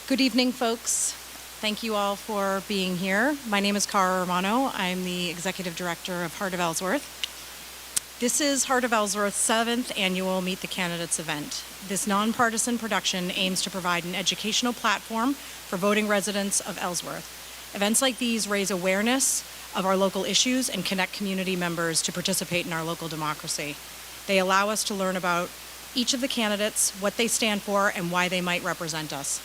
Good evening, folks. Thank you all for being here. My name is Cara Romano. I'm the Executive Director of Heart of Ellsworth. This is Heart of Ellsworth's 7th annual Meet the Candidates event. This nonpartisan production aims to provide an educational platform for voting residents of Ellsworth. Events like these raise awareness of our local issues and connect community members to participate in our local democracy. They allow us to learn about each of the candidates, what they stand for, and why they might represent us.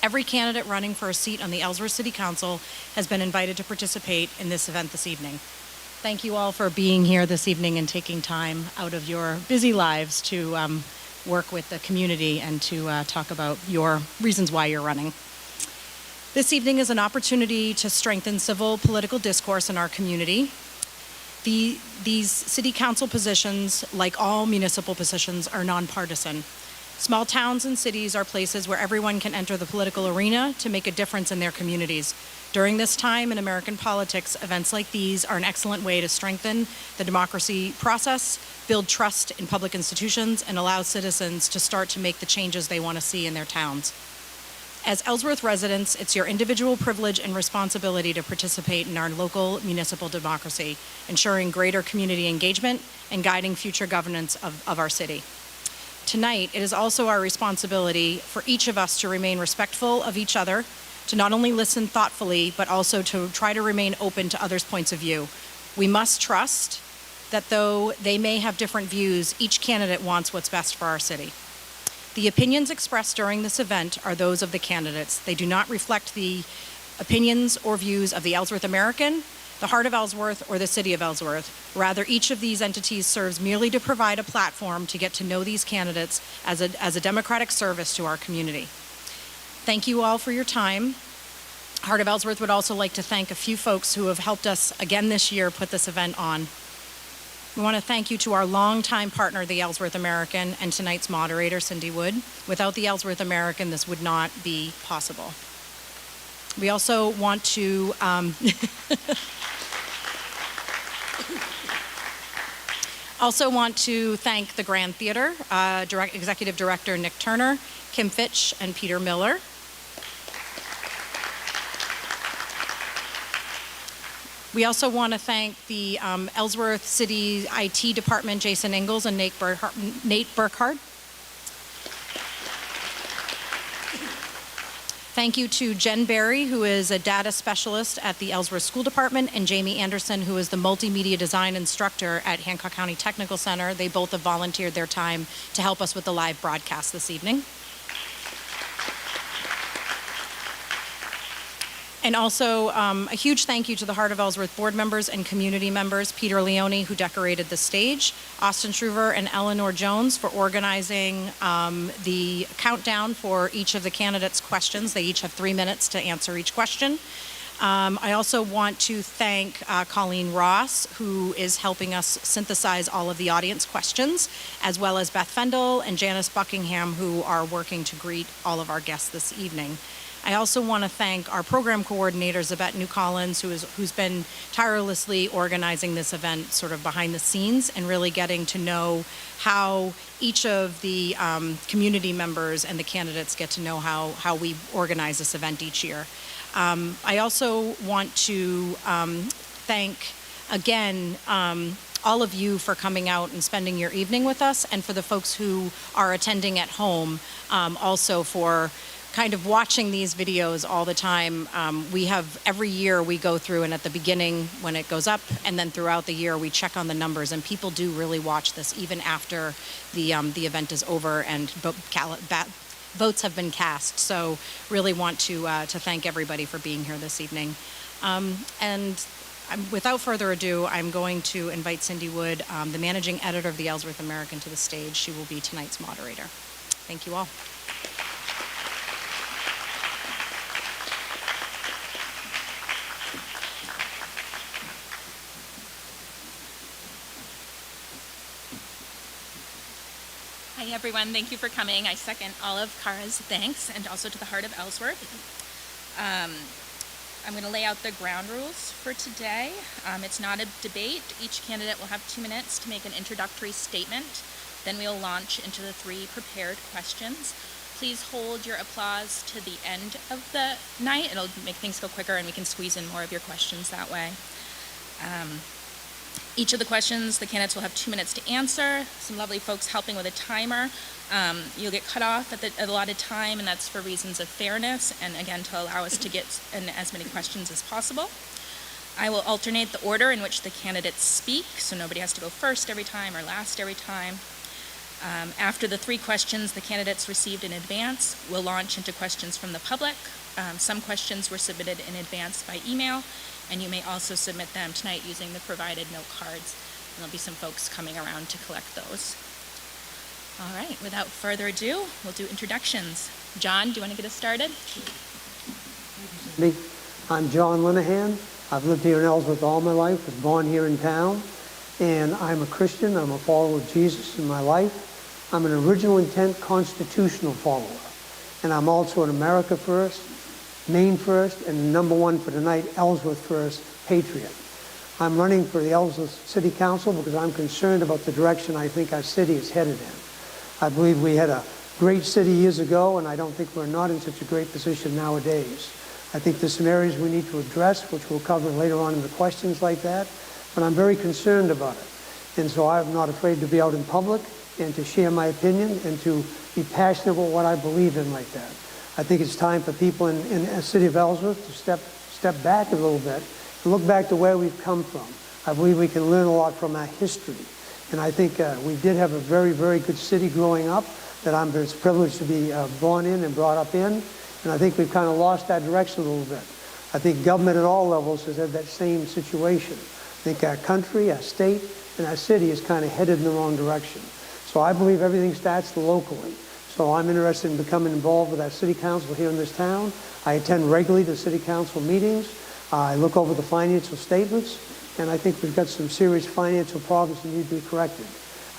Every candidate running for a seat on the Ellsworth City Council has been invited to participate in this event this evening. Thank you all for being here this evening and taking time out of your busy lives to work with the community and to talk about your reasons why you're running. This evening is an opportunity to strengthen civil political discourse in our community. These city council positions, like all municipal positions, are nonpartisan. Small towns and cities are places where everyone can enter the political arena to make a difference in their communities. During this time in American politics, events like these are an excellent way to strengthen the democracy process, build trust in public institutions, and allow citizens to start to make the changes they want to see in their towns. As Ellsworth residents, it's your individual privilege and responsibility to participate in our local municipal democracy, ensuring greater community engagement and guiding future governance of our city. Tonight, it is also our responsibility for each of us to remain respectful of each other, to not only listen thoughtfully, but also to try to remain open to others' points of view. We must trust that though they may have different views, each candidate wants what's best for our city. The opinions expressed during this event are those of the candidates. They do not reflect the opinions or views of the Ellsworth American, the Heart of Ellsworth, or the City of Ellsworth. Rather, each of these entities serves merely to provide a platform to get to know these candidates as a democratic service to our community. Thank you all for your time. Heart of Ellsworth would also like to thank a few folks who have helped us again this year put this event on. We want to thank you to our longtime partner, the Ellsworth American, and tonight's moderator, Cindy Wood. Without the Ellsworth American, this would not be possible. We also want to thank the Grand Theater, Executive Director Nick Turner, Kim Fitch, and Peter Miller. We also want to thank the Ellsworth City IT Department, Jason Ingalls and Nate Burkhart. Thank you to Jen Berry, who is a data specialist at the Ellsworth School Department, and Jamie Anderson, who is the multimedia design instructor at Hancock County Technical Center. They both have volunteered their time to help us with the live broadcast this evening. And also a huge thank you to the Heart of Ellsworth board members and community members, Peter Leone, who decorated the stage, Austin Shriver and Eleanor Jones for organizing the countdown for each of the candidates' questions. They each have 3 minutes to answer each question. I also want to thank Colleen Ross, who is helping us synthesize all of the audience questions, as well as Beth Fendel and Janice Buckingham, who are working to greet all of our guests this evening. I also want to thank our program coordinator, Zabette New Collins, who's been tirelessly organizing this event sort of behind the scenes and really getting to know how each of the community members and the candidates get to know how we organize this event each year. I also want to thank, again, all of you for coming out and spending your evening with us, and for the folks who are attending at home, also for kind of watching these videos all the time. We have, every year we go through, and at the beginning when it goes up, and then throughout the year we check on the numbers, and people do really watch this even after the event is over and votes have been cast. So really want to thank everybody for being here this evening. Without further ado, I'm going to invite Cindy Wood, the managing editor of the Ellsworth American, to the stage. She will be tonight's moderator. Thank you all. Hi everyone, thank you for coming. I second all of Cara's thanks, and also to the Heart of Ellsworth. I'm going to lay out the ground rules for today. It's not a debate. Each candidate will have 2 minutes to make an introductory statement. Then we'll launch into the 3 prepared questions. Please hold your applause to the end of the night. It'll make things go quicker and we can squeeze in more of your questions that way. Each of the questions, the candidates will have 2 minutes to answer. Some lovely folks helping with a timer. You'll get cut off at the allotted time, and that's for reasons of fairness, and again, to allow us to get in as many questions as possible. I will alternate the order in which the candidates speak, so nobody has to go first every time or last every time. After the 3 questions the candidates received in advance, we'll launch into questions from the public. Some questions were submitted in advance by email, and you may also submit them tonight using the provided note cards. And there'll be some folks coming around to collect those. All right, without further ado, we'll do introductions. John, do you want to get us started? I'm John Linehan. I've lived here in Ellsworth all my life, was born here in town, and I'm a Christian. I'm a follower of Jesus in my life. I'm an original intent constitutional follower, and I'm also an America First, Maine First, and #1 for tonight, Ellsworth First patriot. I'm running for the Ellsworth City Council because I'm concerned about the direction I think our city is headed in. I believe we had a great city years ago, and I don't think we're not in such a great position nowadays. I think there's some areas we need to address, which we'll cover later on in the questions like that, but I'm very concerned about it. And so I'm not afraid to be out in public and to share my opinion and to be passionate about what I believe in like that. I think it's time for people in the city of Ellsworth to step back a little bit and look back to where we've come from. I believe we can learn a lot from our history. And I think we did have a very, very good city growing up that I'm privileged to be born in and brought up in. And I think we've kind of lost that direction a little bit. I think government at all levels has had that same situation. I think our country, our state, and our city is kind of headed in the wrong direction. So I believe everything starts locally. So I'm interested in becoming involved with our city council here in this town. I attend regularly to city council meetings. I look over the financial statements, and I think we've got some serious financial problems that need to be corrected.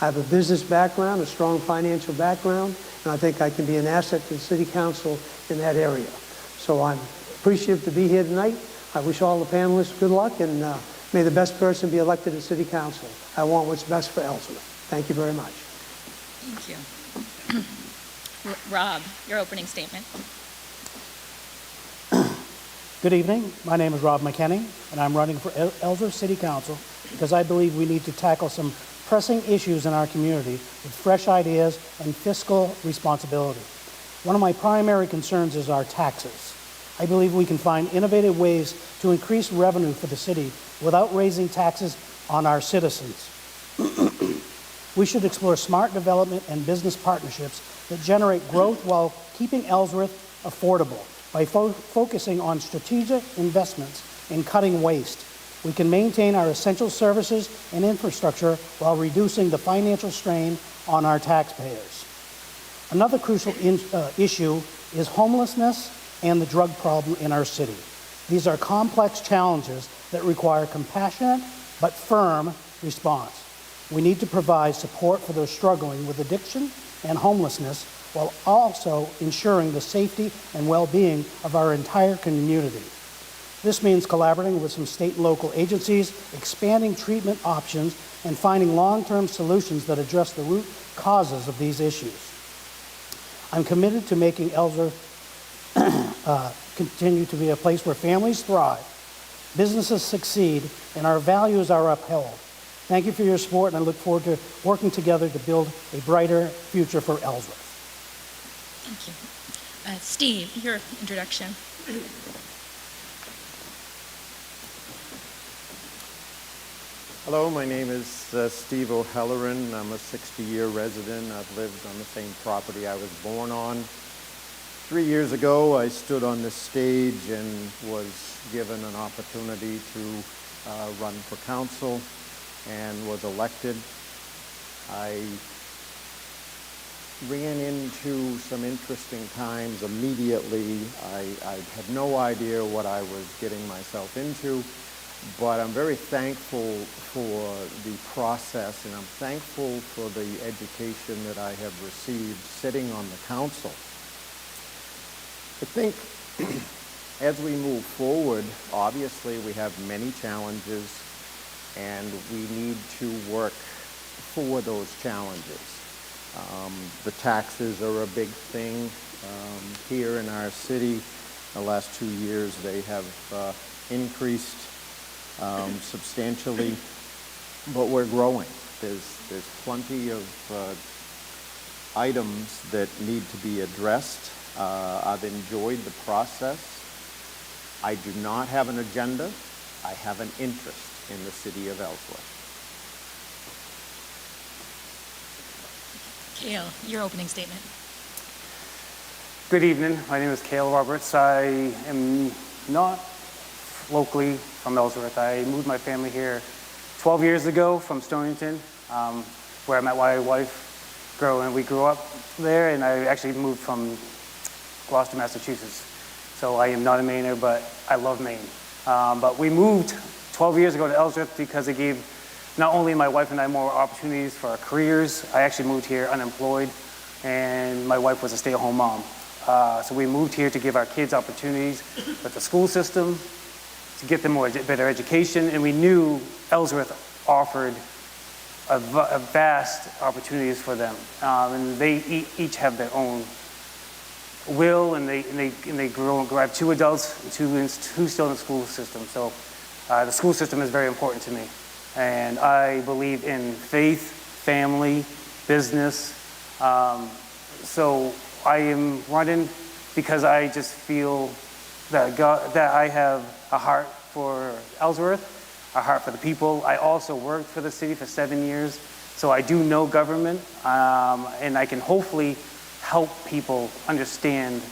I have a business background, a strong financial background, and I think I can be an asset to the city council in that area. So I'm appreciative to be here tonight. I wish all the panelists good luck, and may the best person be elected to city council. I want what's best for Ellsworth. Thank you very much. Thank you. Rob, your opening statement. Good evening. My name is Rob McKenney, and I'm running for Ellsworth City Council because I believe we need to tackle some pressing issues in our community with fresh ideas and fiscal responsibility. One of my primary concerns is our taxes. I believe we can find innovative ways to increase revenue for the city without raising taxes on our citizens. We should explore smart development and business partnerships that generate growth while keeping Ellsworth affordable. By focusing on strategic investments in cutting waste, we can maintain our essential services and infrastructure while reducing the financial strain on our taxpayers. Another crucial issue is homelessness and the drug problem in our city. These are complex challenges that require compassionate but firm response. We need to provide support for those struggling with addiction and homelessness while also ensuring the safety and well-being of our entire community. This means collaborating with some state and local agencies, expanding treatment options, and finding long-term solutions that address the root causes of these issues. I'm committed to making Ellsworth continue to be a place where families thrive, businesses succeed, and our values are upheld. Thank you for your support, and I look forward to working together to build a brighter future for Ellsworth. Thank you. Steve, your introduction. Hello, my name is Steve O'Halloran. I'm a 60-year resident. I've lived on the same property I was born on. 3 years ago, I stood on this stage and was given an opportunity to run for council and was elected. I ran into some interesting times immediately. I had no idea what I was getting myself into, but I'm very thankful for the process, and I'm thankful for the education that I have received sitting on the council. I think as we move forward, obviously we have many challenges, and we need to work for those challenges. The taxes are a big thing here in our city. The last 2 years they have increased substantially, but we're growing. There's plenty of items that need to be addressed. I've enjoyed the process. I do not have an agenda. I have an interest in the city of Ellsworth. Cale, your opening statement. Good evening. My name is Cale Roberts. I am not locally from Ellsworth. I moved my family here 12 years ago from Stonington, where I met my wife. We grew up there, and I actually moved from Gloucester, Massachusetts. So I am not a Mainer, but I love Maine. But we moved 12 years ago to Ellsworth because it gave not only my wife and I more opportunities for our careers. I actually moved here unemployed, and my wife was a stay-at-home mom. So we moved here to give our kids opportunities with the school system, to get them better education, and we knew Ellsworth offered a vast opportunities for them. And they each have their own will, and they grow. I have 2 adults and 2 still in the school system. So the school system is very important to me. And I believe in faith, family, business. So I am running because I just feel that I have a heart for Ellsworth, a heart for the people. I also worked for the city for 7 years, so I do know government, and I can hopefully help people understand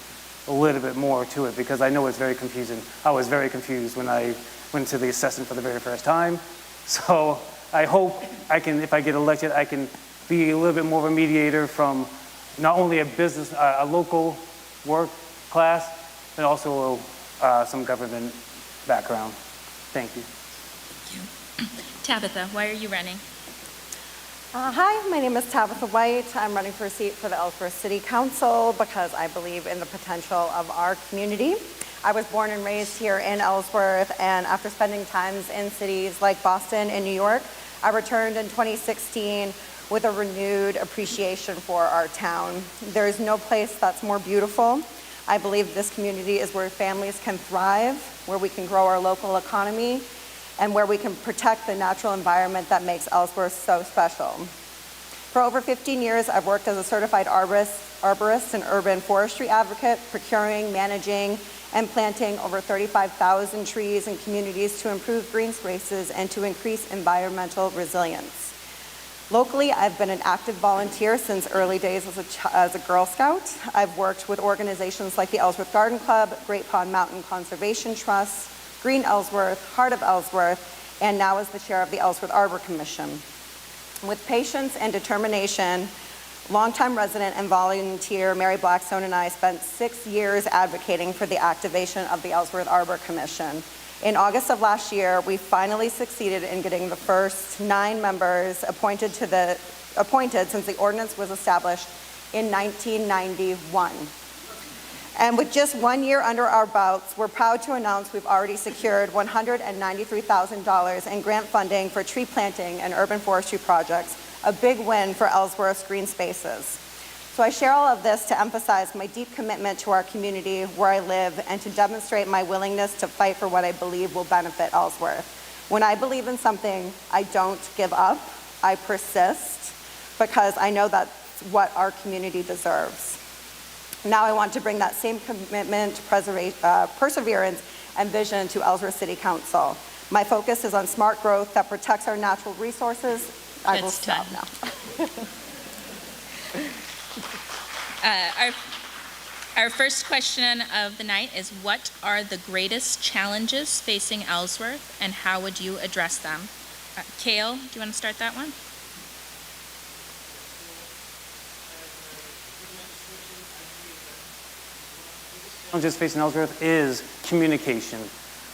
a little bit more to it, because I know it's very confusing. I was very confused when I went to the assessment for the very first time. So I hope I can, if I get elected, I can be a little bit more of a mediator from not only a local work class, but also some government background. Thank you. Thank you. Tabitha, why are you running? Hi, my name is Tabitha White. I'm running for a seat for the Ellsworth City Council because I believe in the potential of our community. I was born and raised here in Ellsworth, and after spending times in cities like Boston and New York, I returned in 2016 with a renewed appreciation for our town. There is no place that's more beautiful. I believe this community is where families can thrive, where we can grow our local economy, and where we can protect the natural environment that makes Ellsworth so special. For over 15 years, I've worked as a certified arborist and urban forestry advocate, procuring, managing, and planting over 35,000 trees in communities to improve green spaces and to increase environmental resilience. Locally, I've been an active volunteer since early days as a Girl Scout. I've worked with organizations like the Ellsworth Garden Club, Great Pond Mountain Conservation Trust, Green Ellsworth, Heart of Ellsworth, and now as the chair of the Ellsworth Arbor Commission. With patience and determination, longtime resident and volunteer Mary Blackstone and I spent 6 years advocating for the activation of the Ellsworth Arbor Commission. In August of last year, we finally succeeded in getting the first 9 members appointed since the ordinance was established in 1991. And with just 1 year under our belts, we're proud to announce we've already secured $193,000 in grant funding for tree planting and urban forestry projects, a big win for Ellsworth's green spaces. So I share all of this to emphasize my deep commitment to our community where I live and to demonstrate my willingness to fight for what I believe will benefit Ellsworth. When I believe in something, I don't give up, I persist, because I know that's what our community deserves. Now I want to bring that same commitment, perseverance, and vision to Ellsworth City Council. My focus is on smart growth that protects our natural resources. I will stop now. Our first question of the night is, what are the greatest challenges facing Ellsworth, and how would you address them? Cale, do you want to start that one? Challenges facing Ellsworth is communication.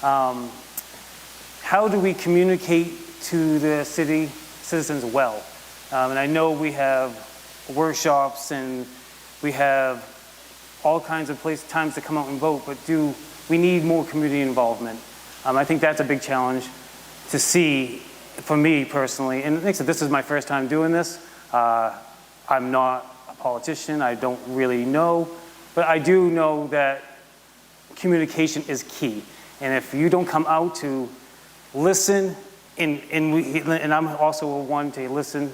How do we communicate to the city citizens well? And I know we have workshops and we have all kinds of times to come out and vote, but we need more community involvement. I think that's a big challenge to see for me personally. And like I said, this is my first time doing this. I'm not a politician, I don't really know, but I do know that communication is key. And if you don't come out to listen, and I'm also one to listen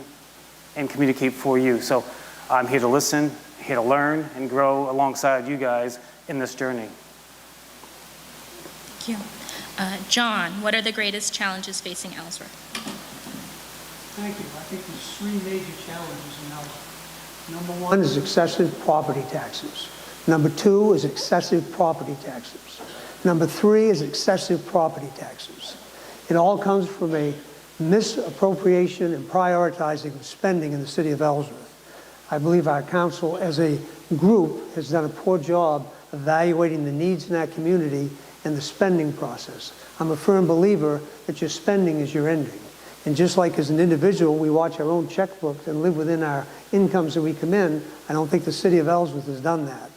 and communicate for you. So I'm here to listen, here to learn and grow alongside you guys in this journey. Thank you. John, what are the greatest challenges facing Ellsworth? Thank you. I think there's three major challenges in Ellsworth. Number one is excessive property taxes. Number two is excessive property taxes. Number three is excessive property taxes. It all comes from a misappropriation and prioritizing of spending in the city of Ellsworth. I believe our council as a group has done a poor job evaluating the needs in that community and the spending process. I'm a firm believer that your spending is your ending. And just like as an individual, we watch our own checkbooks and live within our incomes that we come in, I don't think the city of Ellsworth has done that.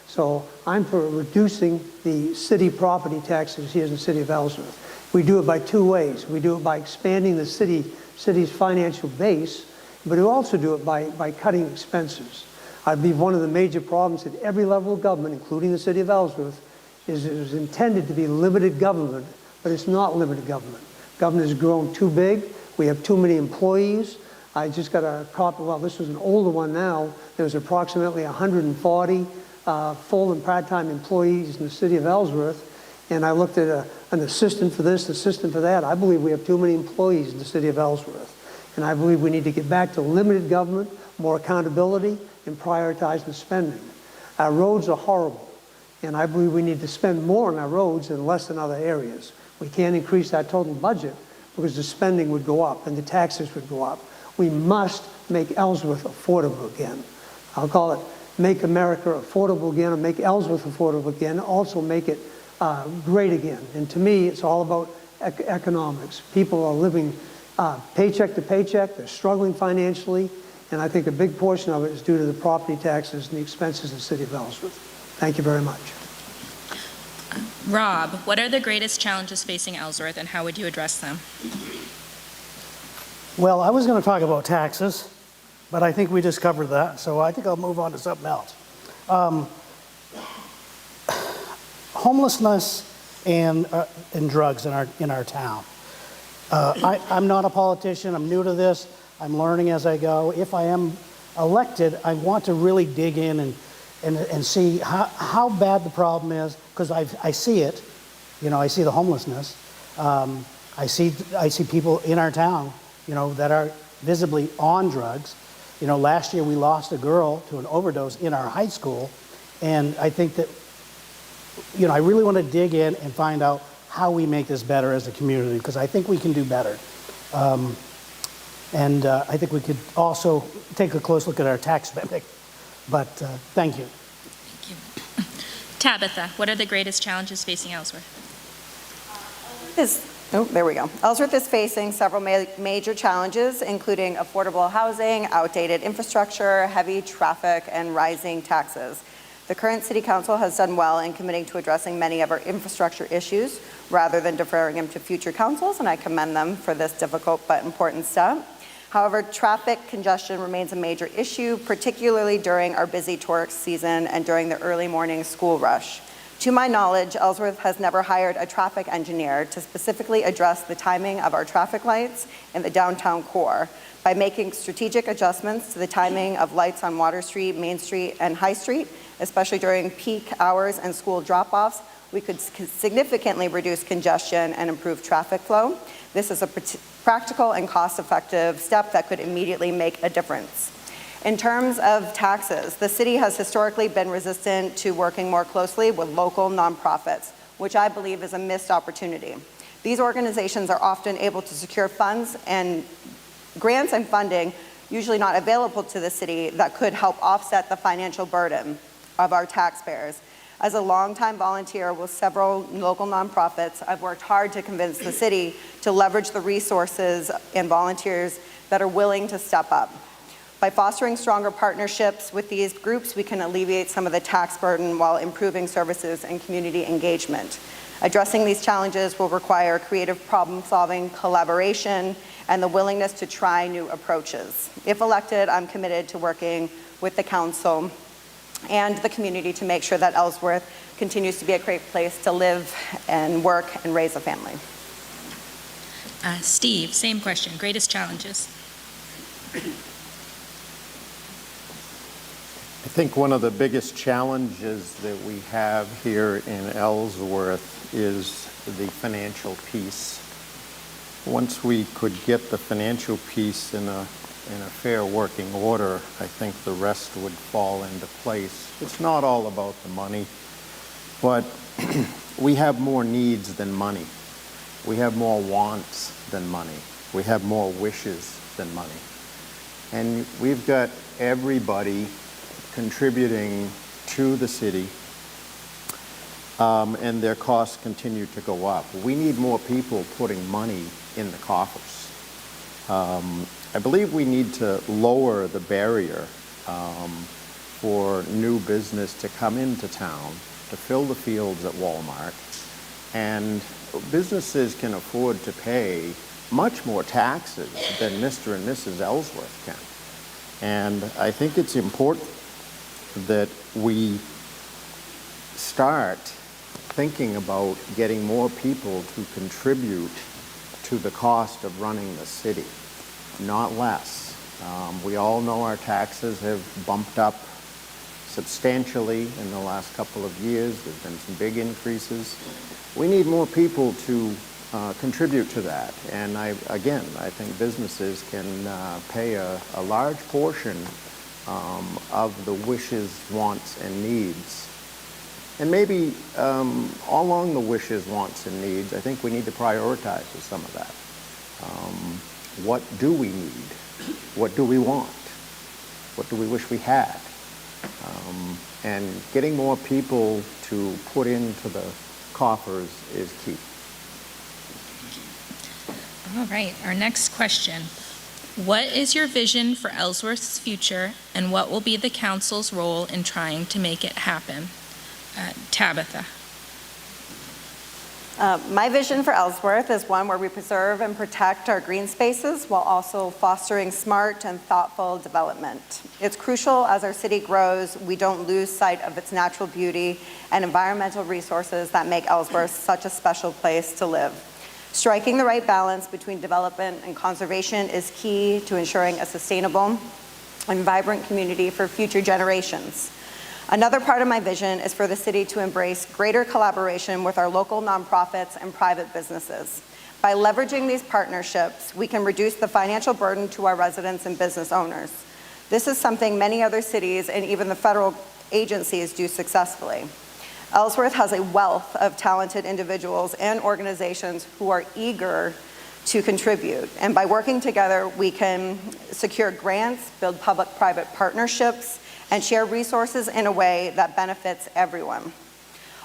So I'm for reducing the city property taxes here in the city of Ellsworth. We do it by two ways. We do it by expanding the city's financial base, but we also do it by cutting expenses. I believe one of the major problems at every level of government, including the city of Ellsworth, is it was intended to be limited government, but it's not limited government. Government has grown too big. We have too many employees. I just got a copy, well, this was an older one now. There's approximately 140 full and part-time employees in the city of Ellsworth. And I looked at an assistant for this, assistant for that. I believe we have too many employees in the city of Ellsworth. And I believe we need to get back to limited government, more accountability, and prioritize the spending. Our roads are horrible. And I believe we need to spend more on our roads and less in other areas. We can't increase our total budget because the spending would go up and the taxes would go up. We must make Ellsworth affordable again. I'll call it make America affordable again, or make Ellsworth affordable again, also make it great again. And to me, it's all about economics. People are living paycheck to paycheck, they're struggling financially, and I think a big portion of it is due to the property taxes and the expenses in the city of Ellsworth. Thank you very much. Rob, what are the greatest challenges facing Ellsworth and how would you address them? Well, I was going to talk about taxes, but I think we just covered that, so I think I'll move on to something else. Homelessness and drugs in our town. I'm not a politician. I'm new to this. I'm learning as I go. If I am elected, I want to really dig in and see how bad the problem is, because I see it. You know, I see the homelessness. I see people in our town, you know, that are visibly on drugs. You know, last year we lost a girl to an overdose in our high school, and I think that, you know, I really want to dig in and find out how we make this better as a community, because I think we can do better. I think we could also take a close look at our tax spending. But thank you. Thank you. Tabitha, what are the greatest challenges facing Ellsworth? There we go. Ellsworth is facing several major challenges, including affordable housing, outdated infrastructure, heavy traffic, and rising taxes. The current City Council has done well in committing to addressing many of our infrastructure issues rather than deferring them to future councils, and I commend them for this difficult but important step. However, traffic congestion remains a major issue, particularly during our busy tourist season and during the early morning school rush. To my knowledge, Ellsworth has never hired a traffic engineer to specifically address the timing of our traffic lights in the downtown core. By making strategic adjustments to the timing of lights on Water Street, Main Street, and High Street, especially during peak hours and school drop-offs, we could significantly reduce congestion and improve traffic flow. This is a practical and cost-effective step that could immediately make a difference. In terms of taxes, the city has historically been resistant to working more closely with local nonprofits, which I believe is a missed opportunity. These organizations are often able to secure funds and grants and funding, usually not available to the city, that could help offset the financial burden of our taxpayers. As a longtime volunteer with several local nonprofits, I've worked hard to convince the city to leverage the resources and volunteers that are willing to step up. By fostering stronger partnerships with these groups, we can alleviate some of the tax burden while improving services and community engagement. Addressing these challenges will require creative problem-solving, collaboration, and the willingness to try new approaches. If elected, I'm committed to working with the council and the community to make sure that Ellsworth continues to be a great place to live and work and raise a family. Steve, same question. Greatest challenges? I think one of the biggest challenges that we have here in Ellsworth is the financial piece. Once we could get the financial piece in a fair working order, I think the rest would fall into place. It's not all about the money, but we have more needs than money. We have more wants than money. We have more wishes than money. And we've got everybody contributing to the city, and their costs continue to go up. We need more people putting money in the coffers. I believe we need to lower the barrier for new business to come into town, to fill the fields at Walmart, and businesses can afford to pay much more taxes than Mr. and Mrs. Ellsworth can. And I think it's important that we start thinking about getting more people to contribute to the cost of running the city, not less. We all know our taxes have bumped up substantially in the last couple of years. There's been some big increases. We need more people to contribute to that. And I think businesses can pay a large portion of the wishes, wants, and needs. And maybe along the wishes, wants, and needs, I think we need to prioritize some of that. What do we need? What do we want? What do we wish we had? And getting more people to put into the coffers is key. All right, our next question. What is your vision for Ellsworth's future, and what will be the council's role in trying to make it happen? Tabitha. My vision for Ellsworth is one where we preserve and protect our green spaces while also fostering smart and thoughtful development. It's crucial as our city grows, we don't lose sight of its natural beauty and environmental resources that make Ellsworth such a special place to live. Striking the right balance between development and conservation is key to ensuring a sustainable and vibrant community for future generations. Another part of my vision is for the city to embrace greater collaboration with our local nonprofits and private businesses. By leveraging these partnerships, we can reduce the financial burden to our residents and business owners. This is something many other cities and even the federal agencies do successfully. Ellsworth has a wealth of talented individuals and organizations who are eager to contribute. And by working together, we can secure grants, build public-private partnerships, and share resources in a way that benefits everyone.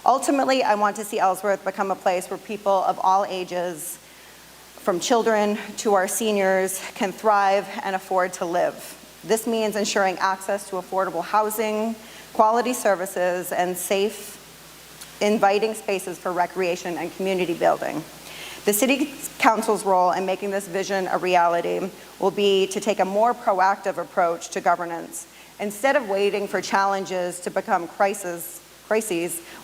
Ultimately, I want to see Ellsworth become a place where people of all ages, from children to our seniors, can thrive and afford to live. This means ensuring access to affordable housing, quality services, and safe, inviting spaces for recreation and community building. The City Council's role in making this vision a reality will be to take a more proactive approach to governance. Instead of waiting for challenges to become crises,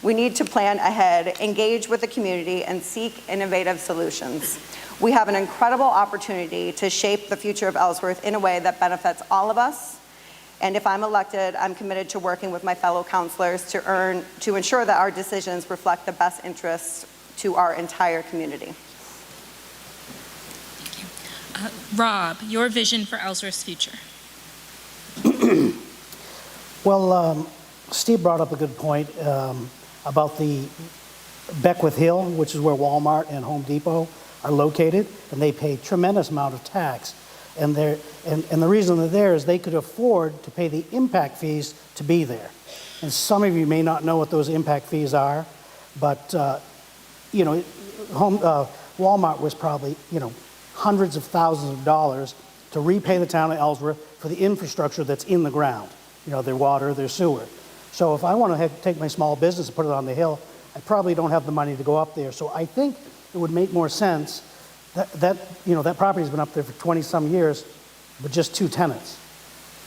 we need to plan ahead, engage with the community, and seek innovative solutions. We have an incredible opportunity to shape the future of Ellsworth in a way that benefits all of us. And if I'm elected, I'm committed to working with my fellow councilors to ensure that our decisions reflect the best interests to our entire community. Thank you. Rob, your vision for Ellsworth's future. Well, Steve brought up a good point about the Beckwith Hill, which is where Walmart and Home Depot are located, and they pay a tremendous amount of tax. And the reason they're there is they could afford to pay the impact fees to be there. And some of you may not know what those impact fees are, but Walmart was probably hundreds of thousands of dollars to repay the town of Ellsworth for the infrastructure that's in the ground. Their water, their sewer. So if I want to take my small business and put it on the hill, I probably don't have the money to go up there. So I think it would make more sense that property's been up there for 20-some years with just 2 tenants.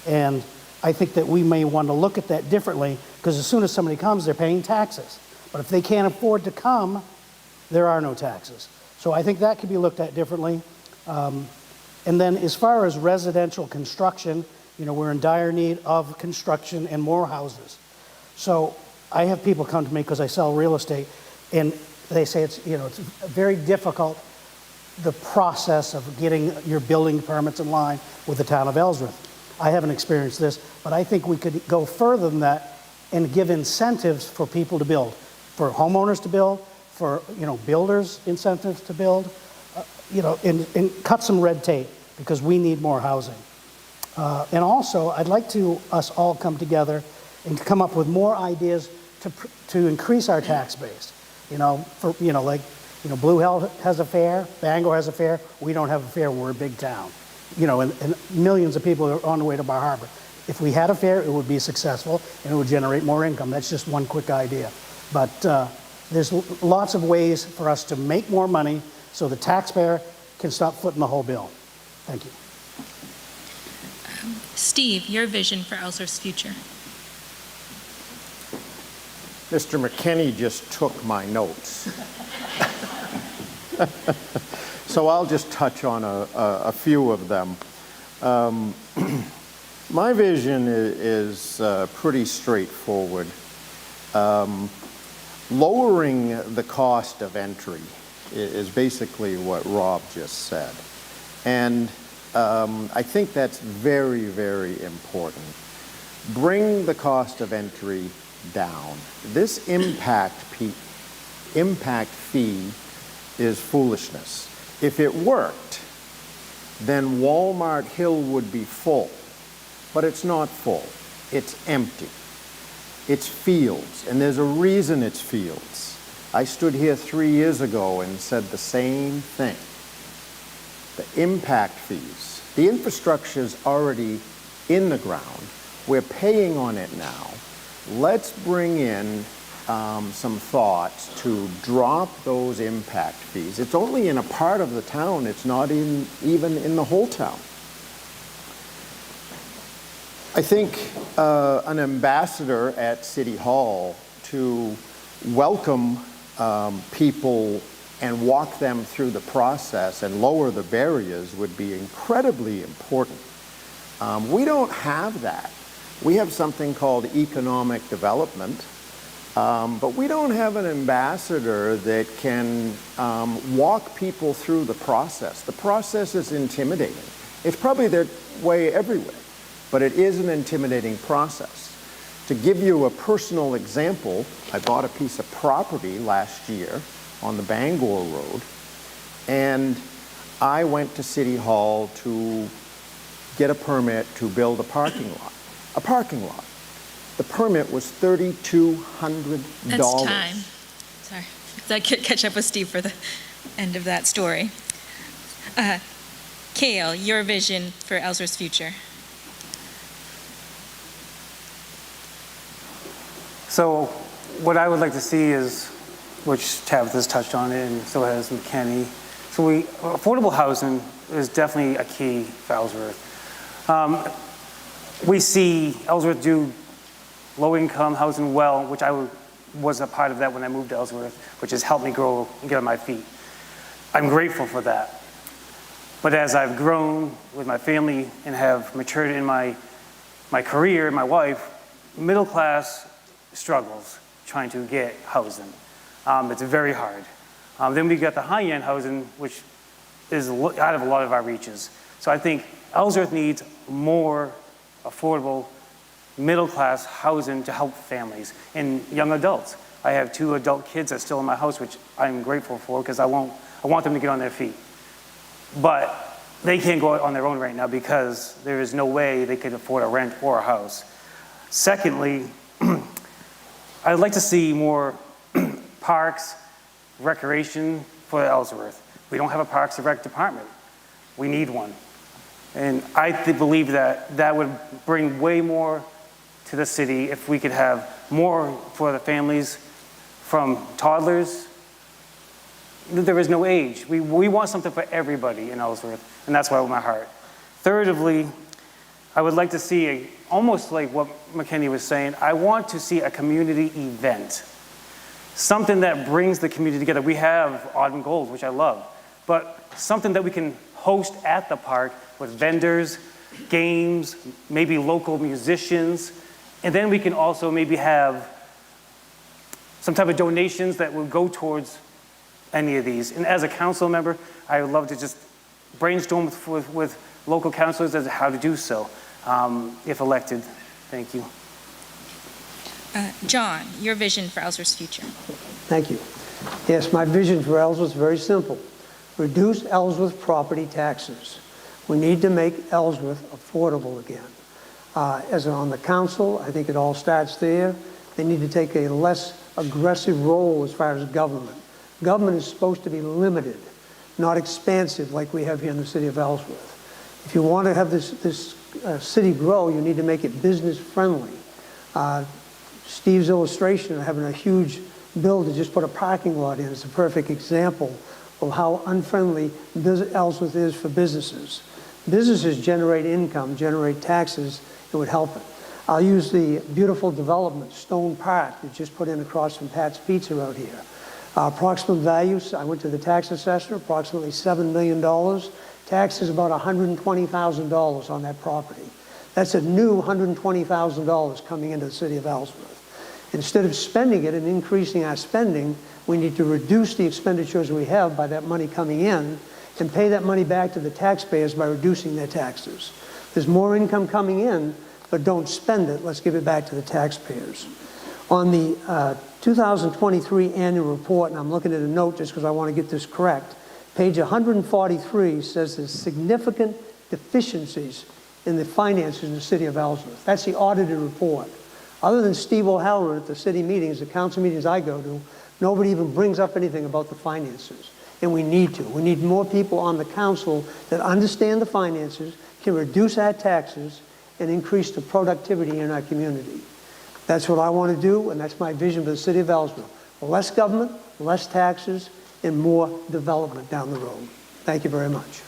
And I think that we may want to look at that differently, because as soon as somebody comes, they're paying taxes. But if they can't afford to come, there are no taxes. So I think that could be looked at differently. And then as far as residential construction, we're in dire need of construction and more houses. So I have people come to me because I sell real estate, and they say it's very difficult, the process of getting your building permits in line with the town of Ellsworth. I haven't experienced this, but I think we could go further than that and give incentives for people to build, for homeowners to build, for builders incentives to build, and cut some red tape, because we need more housing. And also, I'd like us all come together and come up with more ideas to increase our tax base. Blue Hill has a fair, Bangor has a fair. We don't have a fair. We're a big town. And millions of people are on the way to Bar Harbor. If we had a fair, it would be successful and it would generate more income. That's just one quick idea. But there's lots of ways for us to make more money so the taxpayer can stop footing the whole bill. Thank you. Steve, your vision for Ellsworth's future. Mr. McKinney just took my notes. So I'll just touch on a few of them. My vision is pretty straightforward. Lowering the cost of entry is basically what Rob just said. And I think that's very, very important. Bring the cost of entry down. This impact fee is foolishness. If it worked, then Walmart Hill would be full, but it's not full. It's empty. It's fields, and there's a reason it's fields. I stood here 3 years ago and said the same thing. The impact fees. The infrastructure's already in the ground. We're paying on it now. Let's bring in some thoughts to drop those impact fees. It's only in a part of the town. It's not even in the whole town. I think an ambassador at City Hall to welcome people and walk them through the process and lower the barriers would be incredibly important. We don't have that. We have something called economic development, but we don't have an ambassador that can walk people through the process. The process is intimidating. It's probably their way everywhere, but it is an intimidating process. To give you a personal example, I bought a piece of property last year on the Bangor Road, and I went to City Hall to get a permit to build a parking lot. A parking lot. The permit was $3,200. That's time. Sorry. So I could catch up with Steve for the end of that story. Cale, your vision for Ellsworth's future. So what I would like to see is, which Tabitha's touched on it, and so has McKinney. So affordable housing is definitely a key for Ellsworth. We see Ellsworth do low-income housing well, which I was a part of that when I moved to Ellsworth, which has helped me grow and get on my feet. I'm grateful for that. But as I've grown with my family and have matured in my career, my wife, middle class struggles trying to get housing. It's very hard. Then we got the high-end housing, which is out of a lot of our reaches. So I think Ellsworth needs more affordable middle-class housing to help families and young adults. I have 2 adult kids that's still in my house, which I'm grateful for because I want them to get on their feet. But they can't go out on their own right now because there is no way they could afford a rent or a house. Secondly, I'd like to see more parks, recreation for Ellsworth. We don't have a Parks and Rec department. We need one. And I believe that would bring way more to the city if we could have more for the families, from toddlers. There is no age. We want something for everybody in Ellsworth, and that's why with my heart. Thirdly, I would like to see, almost like what McKinney was saying, I want to see a community event. Something that brings the community together. We have Autumn Gold, which I love, but something that we can host at the park with vendors, games, maybe local musicians, and then we can also maybe have some type of donations that will go towards any of these. And as a council member, I would love to just brainstorm with local councilors as to how to do so, if elected. Thank you. John, your vision for Ellsworth's future. Thank you. Yes, my vision for Ellsworth is very simple. Reduce Ellsworth property taxes. We need to make Ellsworth affordable again. As on the council, I think it all starts there. They need to take a less aggressive role as far as government. Government is supposed to be limited, not expansive like we have here in the city of Ellsworth. If you want to have this city grow, you need to make it business friendly. Steve's illustration of having a huge bill to just put a parking lot in is a perfect example of how unfriendly Ellsworth is for businesses. Businesses generate income, generate taxes, it would help it. I'll use the beautiful development, Stone Park, that just put in across from Pat's Pizza out here. Approximate values, I went to the tax assessor, approximately $7 million. Tax is about $120,000 on that property. That's a new $120,000 coming into the city of Ellsworth. Instead of spending it and increasing our spending, we need to reduce the expenditures we have by that money coming in and pay that money back to the taxpayers by reducing their taxes. There's more income coming in, but don't spend it. Let's give it back to the taxpayers. On the 2023 annual report, and I'm looking at a note just because I want to get this correct, page 143 says there's significant deficiencies in the finances in the city of Ellsworth. That's the audited report. Other than Steve O'Halloran at the city meetings, the council meetings I go to, nobody even brings up anything about the finances. And we need to. We need more people on the council that understand the finances, can reduce our taxes, and increase the productivity in our community. That's what I want to do, and that's my vision for the city of Ellsworth. Less government, less taxes, and more development down the road. Thank you very much.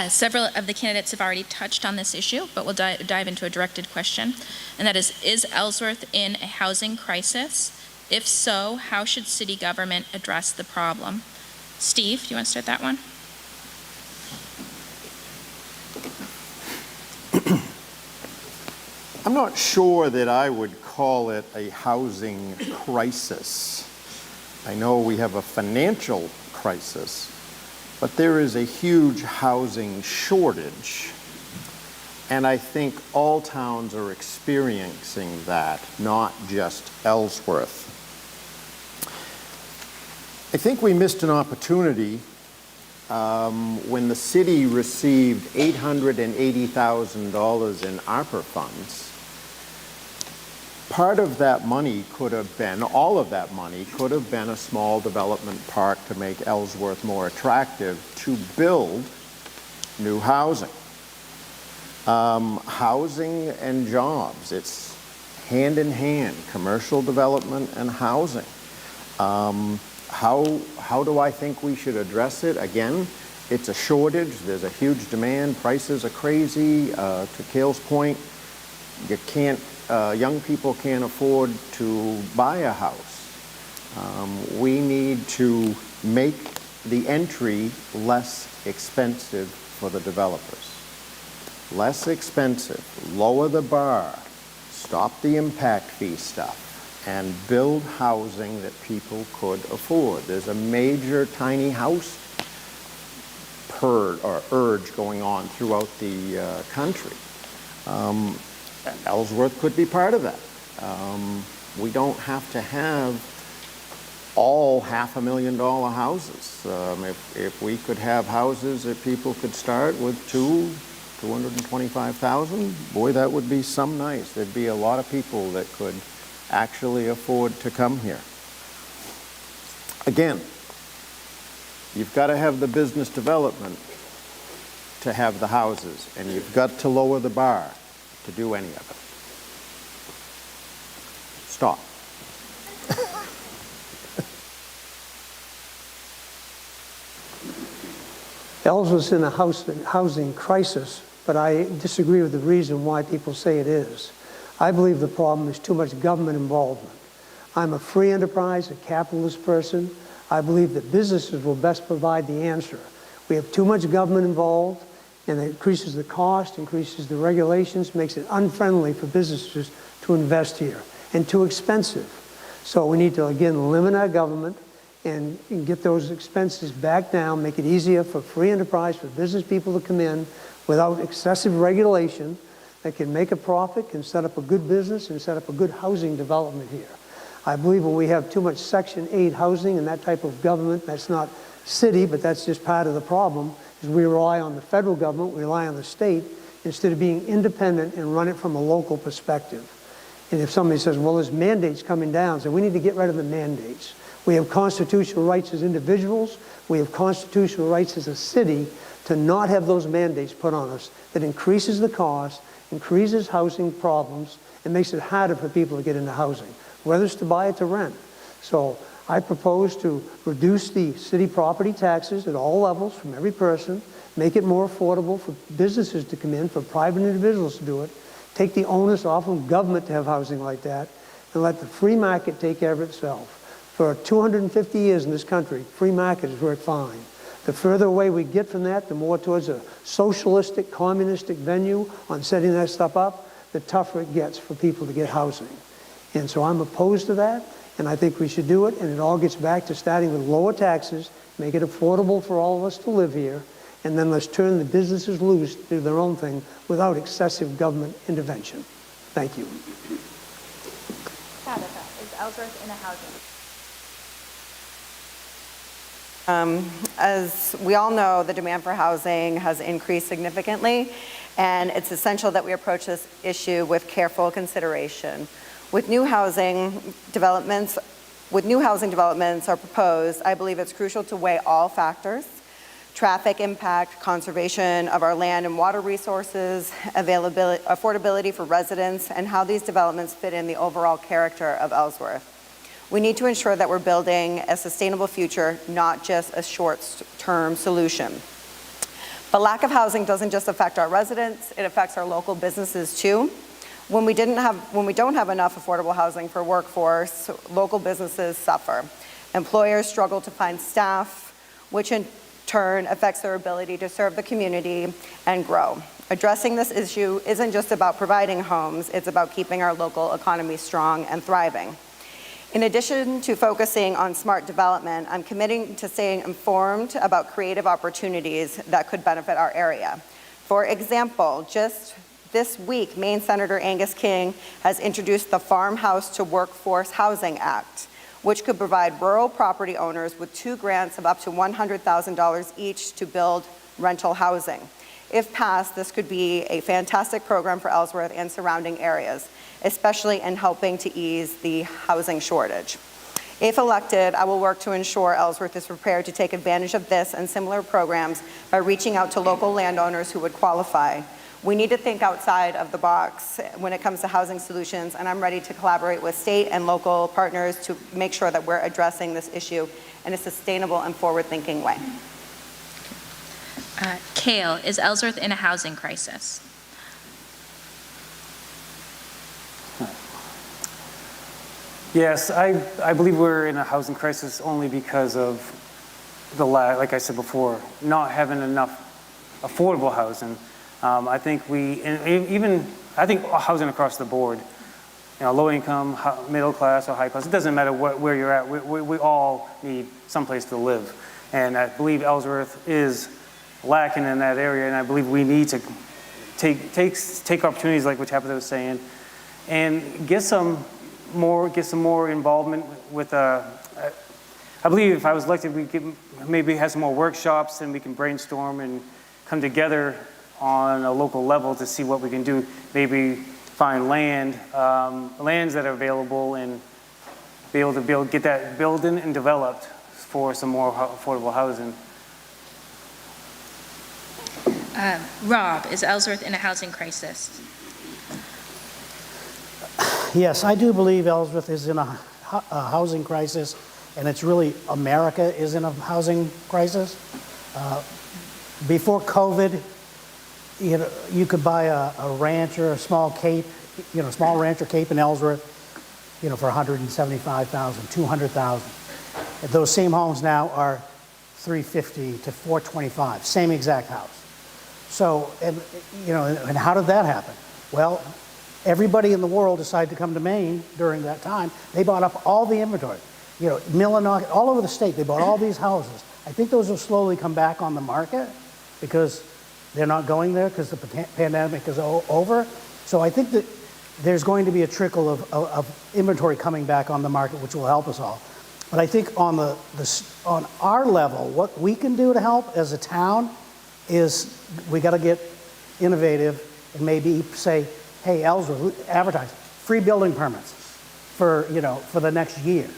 Several of the candidates have already touched on this issue, but we'll dive into a directed question, and that is Ellsworth in a housing crisis? If so, how should city government address the problem? Steve, do you want to start that one? I'm not sure that I would call it a housing crisis. I know we have a financial crisis, but there is a huge housing shortage. And I think all towns are experiencing that, not just Ellsworth. I think we missed an opportunity when the city received $880,000 in ARPA funds. Part of that money could have been, all of that money could have been a small development park to make Ellsworth more attractive to build new housing. Housing and jobs, it's hand in hand, commercial development and housing. How do I think we should address it? Again, it's a shortage, there's a huge demand, prices are crazy. To Cale's point, you can't, young people can't afford to buy a house. We need to make the entry less expensive for the developers. Less expensive, lower the bar, stop the impact fee stuff, and build housing that people could afford. There's a major tiny house urge going on throughout the country. Ellsworth could be part of that. We don't have to have all $500,000 houses. If we could have houses that people could start with $225,000, boy, that would be some nice. There'd be a lot of people that could actually afford to come here. Again, you've got to have the business development to have the houses, and you've got to lower the bar to do any of it. Stop. Ellsworth's in a housing crisis, but I disagree with the reason why people say it is. I believe the problem is too much government involvement. I'm a free enterprise, a capitalist person. I believe that businesses will best provide the answer. We have too much government involved, and it increases the cost, increases the regulations, makes it unfriendly for businesses to invest here, and too expensive. So we need to, again, limit our government and get those expenses back down, make it easier for free enterprise, for business people to come in without excessive regulation, that can make a profit, can set up a good business, and set up a good housing development here. I believe when we have too much Section 8 housing and that type of government, that's not city, but that's just part of the problem, is we rely on the federal government, we rely on the state, instead of being independent and run it from a local perspective. And if somebody says, well, there's mandates coming down, so we need to get rid of the mandates. We have constitutional rights as individuals, we have constitutional rights as a city to not have those mandates put on us that increases the cost, increases housing problems, and makes it harder for people to get into housing, whether it's to buy or to rent. So I propose to reduce the city property taxes at all levels from every person, make it more affordable for businesses to come in, for private individuals to do it, take the onus off of government to have housing like that, and let the free market take care of itself. For 250 years in this country, free market has worked fine. The further away we get from that, the more towards a socialistic, communistic venue on setting that stuff up, the tougher it gets for people to get housing. And so I'm opposed to that, and I think we should do it, and it all gets back to starting with lower taxes, make it affordable for all of us to live here, and then let's turn the businesses loose to do their own thing without excessive government intervention. Thank you. Tabitha, is Ellsworth in a housing? As we all know, the demand for housing has increased significantly, and it's essential that we approach this issue with careful consideration. With new housing developments are proposed, I believe it's crucial to weigh all factors: traffic impact, conservation of our land and water resources, availability, affordability for residents, and how these developments fit in the overall character of Ellsworth. We need to ensure that we're building a sustainable future, not just a short-term solution. But lack of housing doesn't just affect our residents, it affects our local businesses too. When we don't have enough affordable housing for workforce, local businesses suffer. Employers struggle to find staff, which in turn affects their ability to serve the community and grow. Addressing this issue isn't just about providing homes, it's about keeping our local economy strong and thriving. In addition to focusing on smart development, I'm committing to staying informed about creative opportunities that could benefit our area. For example, just this week, Maine Senator Angus King has introduced the Farmhouse to Workforce Housing Act, which could provide rural property owners with 2 grants of up to $100,000 each to build rental housing. If passed, this could be a fantastic program for Ellsworth and surrounding areas, especially in helping to ease the housing shortage. If elected, I will work to ensure Ellsworth is prepared to take advantage of this and similar programs by reaching out to local landowners who would qualify. We need to think outside of the box when it comes to housing solutions, and I'm ready to collaborate with state and local partners to make sure that we're addressing this issue in a sustainable and forward-thinking way. Kale, is Ellsworth in a housing crisis? Yes, I believe we're in a housing crisis only because of like I said before, not having enough affordable housing. I think I think housing across the board, low income, middle class, or high class, it doesn't matter where you're at. We all need someplace to live. And I believe Ellsworth is lacking in that area, and I believe we need to take opportunities like what Tabitha was saying, and get some more involvement with. I believe if I was elected, we could maybe have some more workshops, and we can brainstorm and come together on a local level to see what we can do. Maybe find lands that are available, and be able to get that building and developed for some more affordable housing. Rob, is Ellsworth in a housing crisis? Yes, I do believe Ellsworth is in a housing crisis, and it's really America is in a housing crisis. Before COVID, you could buy a ranch or a small cape, small ranch or cape in Ellsworth, for $175,000, $200,000. Those same homes now are $350,000 to $425,000, same exact house. So, and how did that happen? Well, everybody in the world decided to come to Maine during that time. They bought up all the inventory. Millinocket, all over the state, they bought all these houses. I think those will slowly come back on the market because they're not going there because the pandemic is over. So I think that there's going to be a trickle of inventory coming back on the market, which will help us all. But I think on on our level, what we can do to help as a town is we got to get innovative and maybe say, hey, Ellsworth, advertise free building permits for the next year.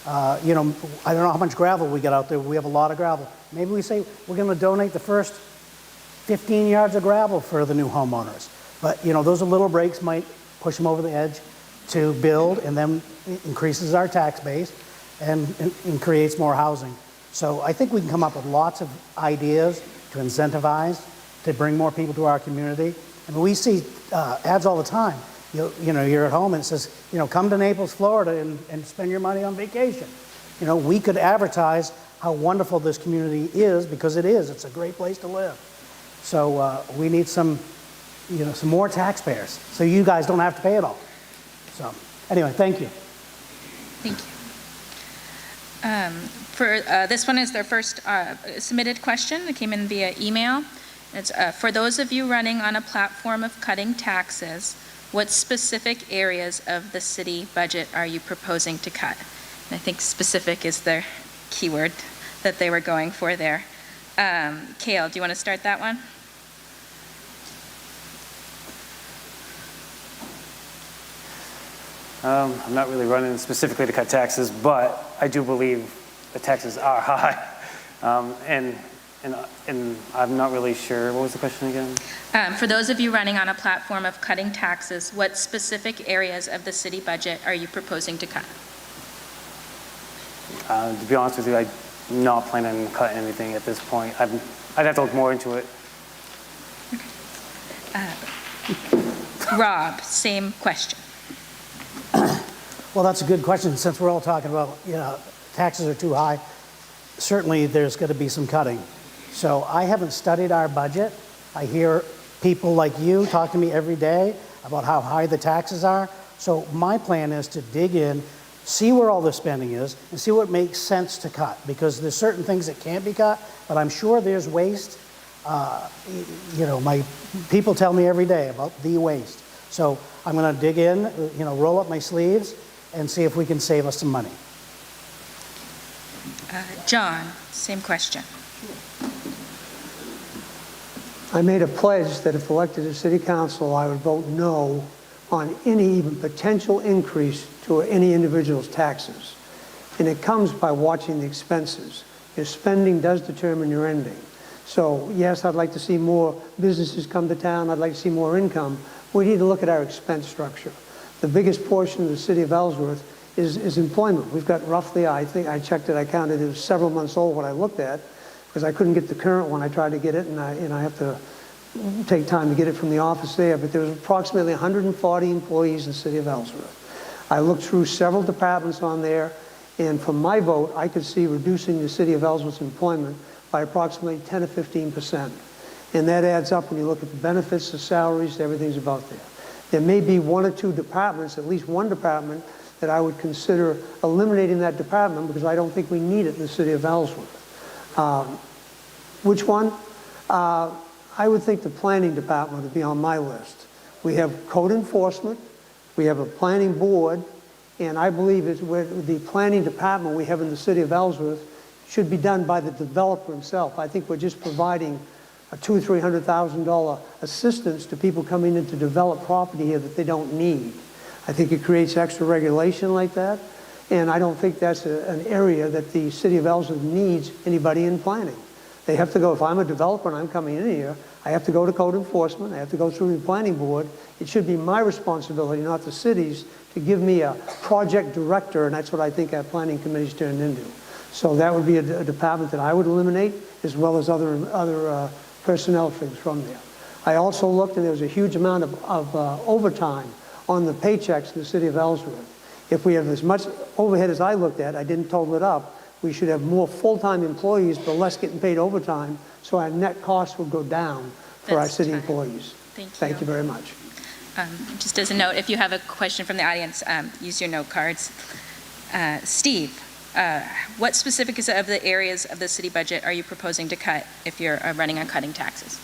I don't know how much gravel we get out there. We have a lot of gravel. Maybe we say we're going to donate the first 15 yards of gravel for the new homeowners. But those little breaks might push them over the edge to build, and then it increases our tax base and creates more housing. So I think we can come up with lots of ideas to incentivize, to bring more people to our community. I mean, we see ads all the time. You're at home and it says, come to Naples, Florida and spend your money on vacation. We could advertise how wonderful this community is, because it is. It's a great place to live. So we need some more taxpayers so you guys don't have to pay it all. So anyway, thank you. Thank you. This one is their first submitted question. It came in via email. It's for those of you running on a platform of cutting taxes, what specific areas of the city budget are you proposing to cut? And I think specific is their keyword that they were going for there. Cale, do you want to start that one? I'm not really running specifically to cut taxes, but I do believe the taxes are high. And I'm not really sure. What was the question again? For those of you running on a platform of cutting taxes, what specific areas of the city budget are you proposing to cut? To be honest with you, I'm not planning on cutting anything at this point. I'd have to look more into it. Rob, same question. Well, that's a good question. Since we're all talking about, taxes are too high, certainly there's going to be some cutting. So I haven't studied our budget. I hear people like you talk to me every day about how high the taxes are. So my plan is to dig in, see where all the spending is, and see what makes sense to cut. Because there's certain things that can't be cut, but I'm sure there's waste. My people tell me every day about the waste. So I'm going to dig in, roll up my sleeves, and see if we can save us some money. John, same question. I made a pledge that if elected to city council, I would vote no on any even potential increase to any individual's taxes. And it comes by watching the expenses. Your spending does determine your ending. So yes, I'd like to see more businesses come to town. I'd like to see more income. We need to look at our expense structure. The biggest portion of the city of Ellsworth is employment. We've got roughly, I think I checked it, I counted, it was several months old what I looked at, because I couldn't get the current one. I tried to get it, and I have to take time to get it from the office there, but there was approximately 140 employees in the city of Ellsworth. I looked through several departments on there, and for my vote, I could see reducing the city of Ellsworth's employment by approximately 10 to 15%. And that adds up when you look at the benefits, the salaries, everything's about there. There may be one or two departments, at least one department, that I would consider eliminating that department because I don't think we need it in the city of Ellsworth. Which one? I would think the planning department would be on my list. We have code enforcement, we have a planning board, and I believe it's where the planning department we have in the city of Ellsworth should be done by the developer himself. I think we're just providing a $200,000 or $300,000 assistance to people coming in to develop property here that they don't need. I think it creates extra regulation like that, and I don't think that's an area that the city of Ellsworth needs anybody in planning. They have to go, if I'm a developer and I'm coming in here, I have to go to code enforcement, I have to go through the planning board. It should be my responsibility, not the city's, to give me a project director, and that's what I think our planning committee's turned into. So that would be a department that I would eliminate, as well as other personnel things from there. I also looked, and there was a huge amount of overtime on the paychecks in the city of Ellsworth. If we have as much overhead as I looked at, I didn't total it up, we should have more full-time employees, but less getting paid overtime, so our net costs would go down for our That's city time. employees. Thank you. Thank you very much. Just as a note, if you have a question from the audience, use your note cards. Steve, what specific of the areas of the city budget are you proposing to cut if you're running on cutting taxes?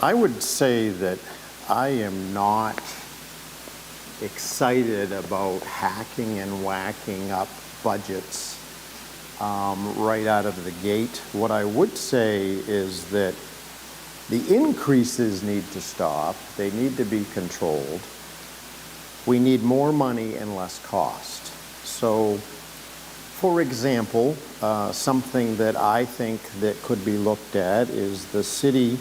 I would say that I am not excited about hacking and whacking up budgets right out of the gate. What I would say is that the increases need to stop. They need to be controlled. We need more money and less cost. So, for example, something that I think that could be looked at is the city.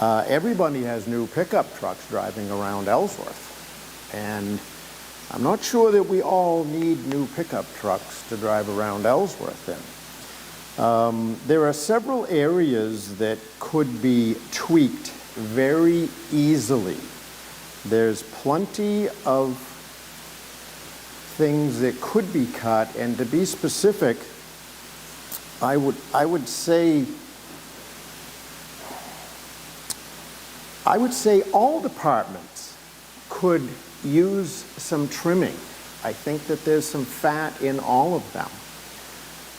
Everybody has new pickup trucks driving around Ellsworth. And I'm not sure that we all need new pickup trucks to drive around Ellsworth in. There are several areas that could be tweaked very easily. There's plenty of things that could be cut, and to be specific, I would say all departments could use some trimming. I think that there's some fat in all of them.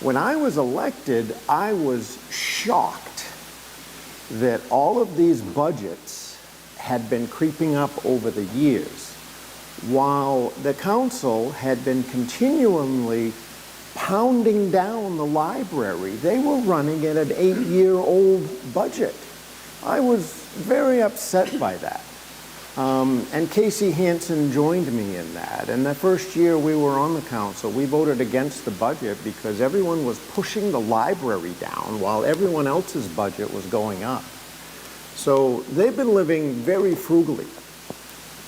When I was elected, I was shocked that all of these budgets had been creeping up over the years, while the council had been continually pounding down the library. They were running at an 8-year-old budget. I was very upset by that. And Casey Hansen joined me in that. And the first year we were on the council, we voted against the budget because everyone was pushing the library down while everyone else's budget was going up. So they've been living very frugally.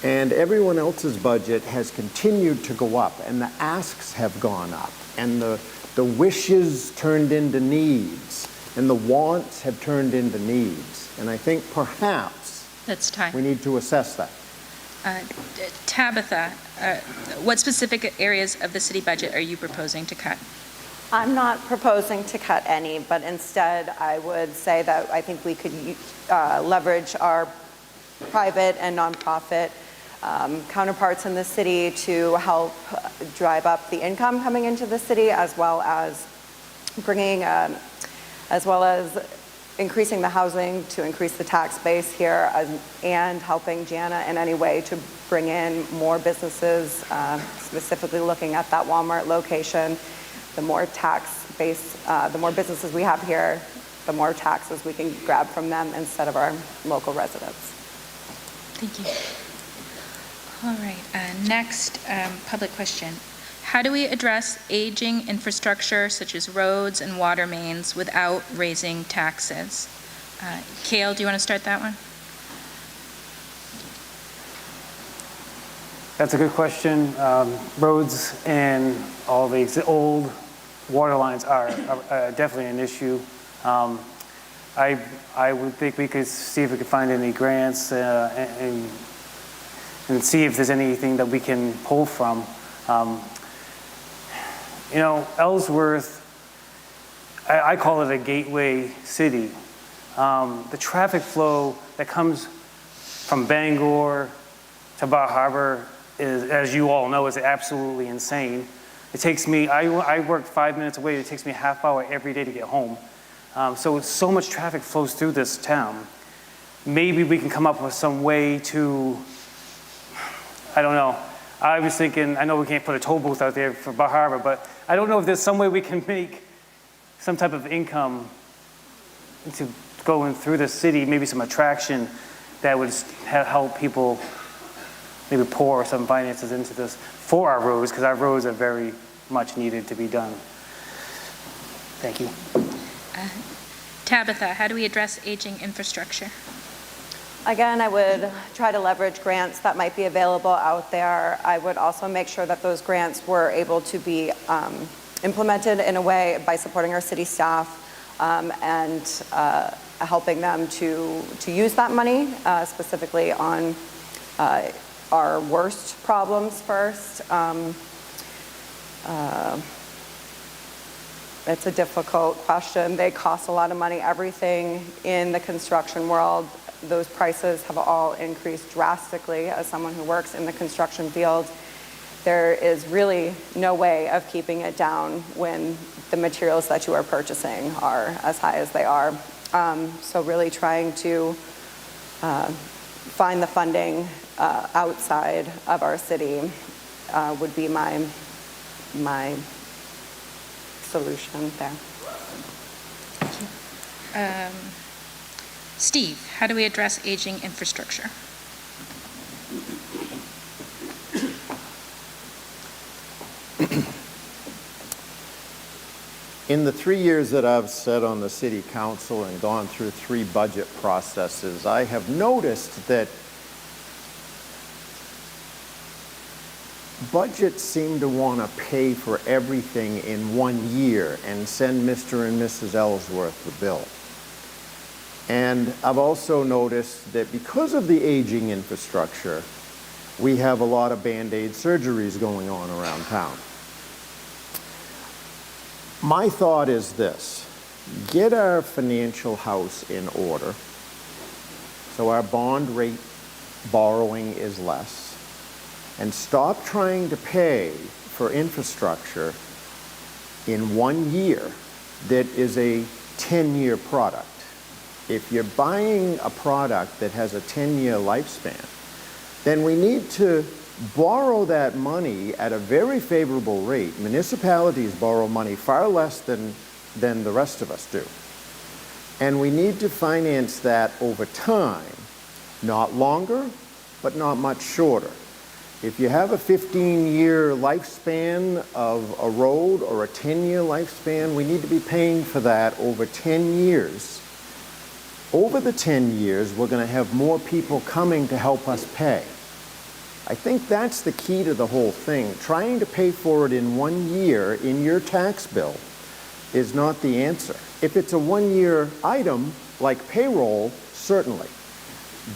And everyone else's budget has continued to go up, and the asks have gone up, and the wishes turned into needs, and the wants have turned into needs. And I think perhaps That's time. we need to assess that. Tabitha, what specific areas of the city budget are you proposing to cut? I'm not proposing to cut any, but instead I would say that I think we could leverage our private and nonprofit counterparts in the city to help drive up the income coming into the city, as well as increasing the housing to increase the tax base here, and helping Jana in any way to bring in more businesses, specifically looking at that Walmart location. The more tax base, the more businesses we have here, the more taxes we can grab from them instead of our local residents. Thank you. All right, next public question. How do we address aging infrastructure such as roads and water mains without raising taxes? Cale, do you want to start that one? That's a good question. Roads and all the old water lines are definitely an issue. I would think we could see if we could find any grants and see if there's anything that we can pull from. You know, Ellsworth, I call it a gateway city. The traffic flow that comes from Bangor to Bar Harbor is, as you all know, is absolutely insane. It takes me, I work 5 minutes away, it takes me a half hour every day to get home. So much traffic flows through this town. Maybe we can come up with some way to, I don't know. I was thinking, I know we can't put a toll booth out there for Bar Harbor, but I don't know if there's some way we can make some type of income to going through the city, maybe some attraction that would help people maybe pour some finances into this for our roads, because our roads are very much needed to be done. Thank you. Tabitha, how do we address aging infrastructure? Again, I would try to leverage grants that might be available out there. I would also make sure that those grants were able to be implemented in a way by supporting our city staff and helping them to use that money, specifically on our worst problems first. It's a difficult question. They cost a lot of money. Everything in the construction world, those prices have all increased drastically. As someone who works in the construction field, there is really no way of keeping it down when the materials that you are purchasing are as high as they are. So really trying to find the funding outside of our city would be my solution there. Steve, how do we address aging infrastructure? In the 3 years that I've sat on the city council and gone through 3 budget processes, I have noticed that budgets seem to want to pay for everything in 1 year and send Mr. and Mrs. Ellsworth the bill. And I've also noticed that because of the aging infrastructure, we have a lot of Band-Aid surgeries going on around town. My thought is this: get our financial house in order so our bond rate borrowing is less, and stop trying to pay for infrastructure in 1 year that is a 10-year product. If you're buying a product that has a 10-year lifespan, then we need to borrow that money at a very favorable rate. Municipalities borrow money far less than the rest of us do. And we need to finance that over time, not longer, but not much shorter. If you have a 15-year lifespan of a road or a 10-year lifespan, we need to be paying for that over 10 years. Over the 10 years, we're going to have more people coming to help us pay. I think that's the key to the whole thing. Trying to pay for it in 1 year in your tax bill is not the answer. If it's a 1-year item, like payroll, certainly.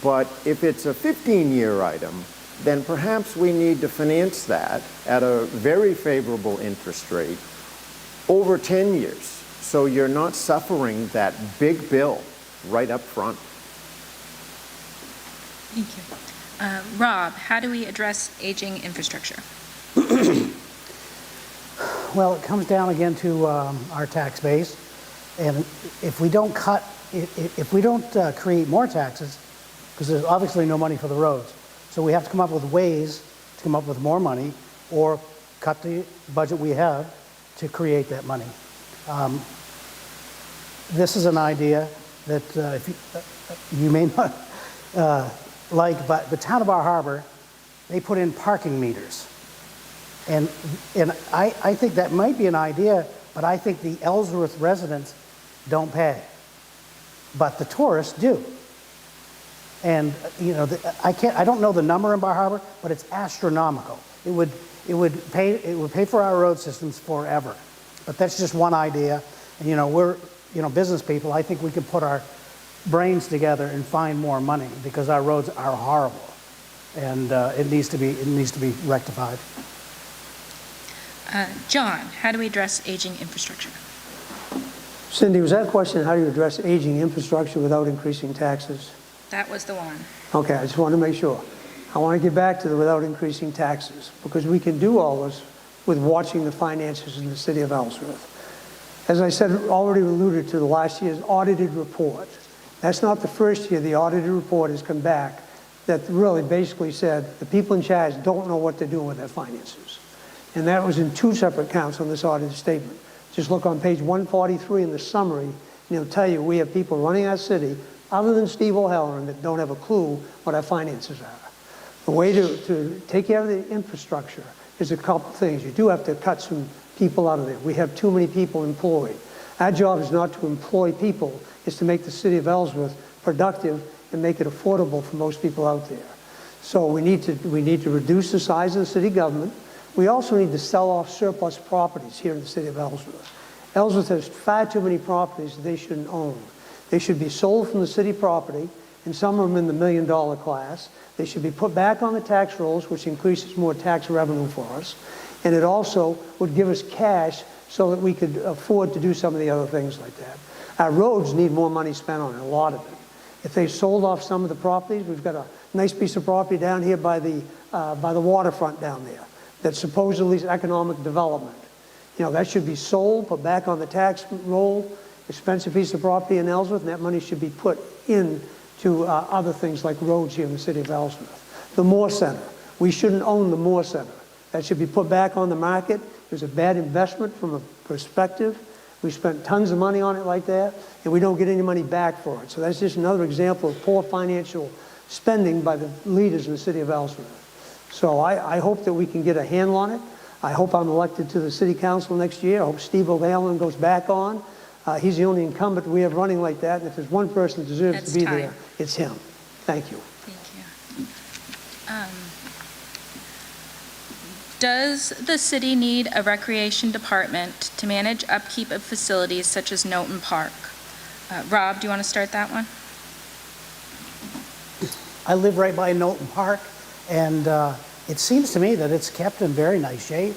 But if it's a 15-year item, then perhaps we need to finance that at a very favorable interest rate over 10 years, so you're not suffering that big bill right up front. Thank you. Rob, how do we address aging infrastructure? Well, it comes down again to our tax base, and if we don't create more taxes, because there's obviously no money for the roads, so we have to come up with ways to come up with more money, or cut the budget we have to create that money. This is an idea that if you may not like, but the town of Bar Harbor, they put in parking meters. And I think that might be an idea, but I think the Ellsworth residents don't pay. But the tourists do. And you know, I don't know the number in Bar Harbor, but it's astronomical. It would pay for our road systems forever. But that's just one idea. And we're business people. I think we can put our brains together and find more money, because our roads are horrible, and it needs to be rectified. John, how do we address aging infrastructure? Cindy, was that question, how do you address aging infrastructure without increasing taxes? That was the one. Okay, I just want to make sure. I want to get back to the without increasing taxes, because we can do all this with watching the finances in the city of Ellsworth. As I said, already alluded to the last year's audited report. That's not the first year the audited report has come back that really basically said the people in charge don't know what to do with their finances. And that was in 2 separate counts on this audited statement. Just look on page 143 in the summary, and it'll tell you we have people running our city, other than Steve O'Halloran, that don't have a clue what our finances are. The way to take care of the infrastructure is a couple things. You do have to cut some people out of there. We have too many people employed. Our job is not to employ people, it's to make the city of Ellsworth productive and make it affordable for most people out there. So we need to reduce the size of the city government. We also need to sell off surplus properties here in the city of Ellsworth. Ellsworth has far too many properties that they shouldn't own. They should be sold from the city property, and some of them in the $1 million class. They should be put back on the tax rolls, which increases more tax revenue for us. And it also would give us cash so that we could afford to do some of the other things like that. Our roads need more money spent on it, a lot of it. If they sold off some of the properties, we've got a nice piece of property down here by the waterfront down there that supposedly is economic development. You know, that should be sold, put back on the tax roll, expensive piece of property in Ellsworth, and that money should be put into other things like roads here in the city of Ellsworth. The Moore Center, we shouldn't own the Moore Center. That should be put back on the market. It was a bad investment from a perspective. We spent tons of money on it like that, and we don't get any money back for it. So that's just another example of poor financial spending by the leaders in the city of Ellsworth. So I hope that we can get a handle on it. I hope I'm elected to the city council next year. I hope Steve O'Halloran goes back on. He's the only incumbent we have running like that, and if there's one person that deserves to be there, it's him. Thank you. Thank you. Does the city need a recreation department to manage upkeep of facilities such as Knowlton Park? Rob, do you want to start that one? I live right by Knowlton Park, and it seems to me that it's kept in very nice shape.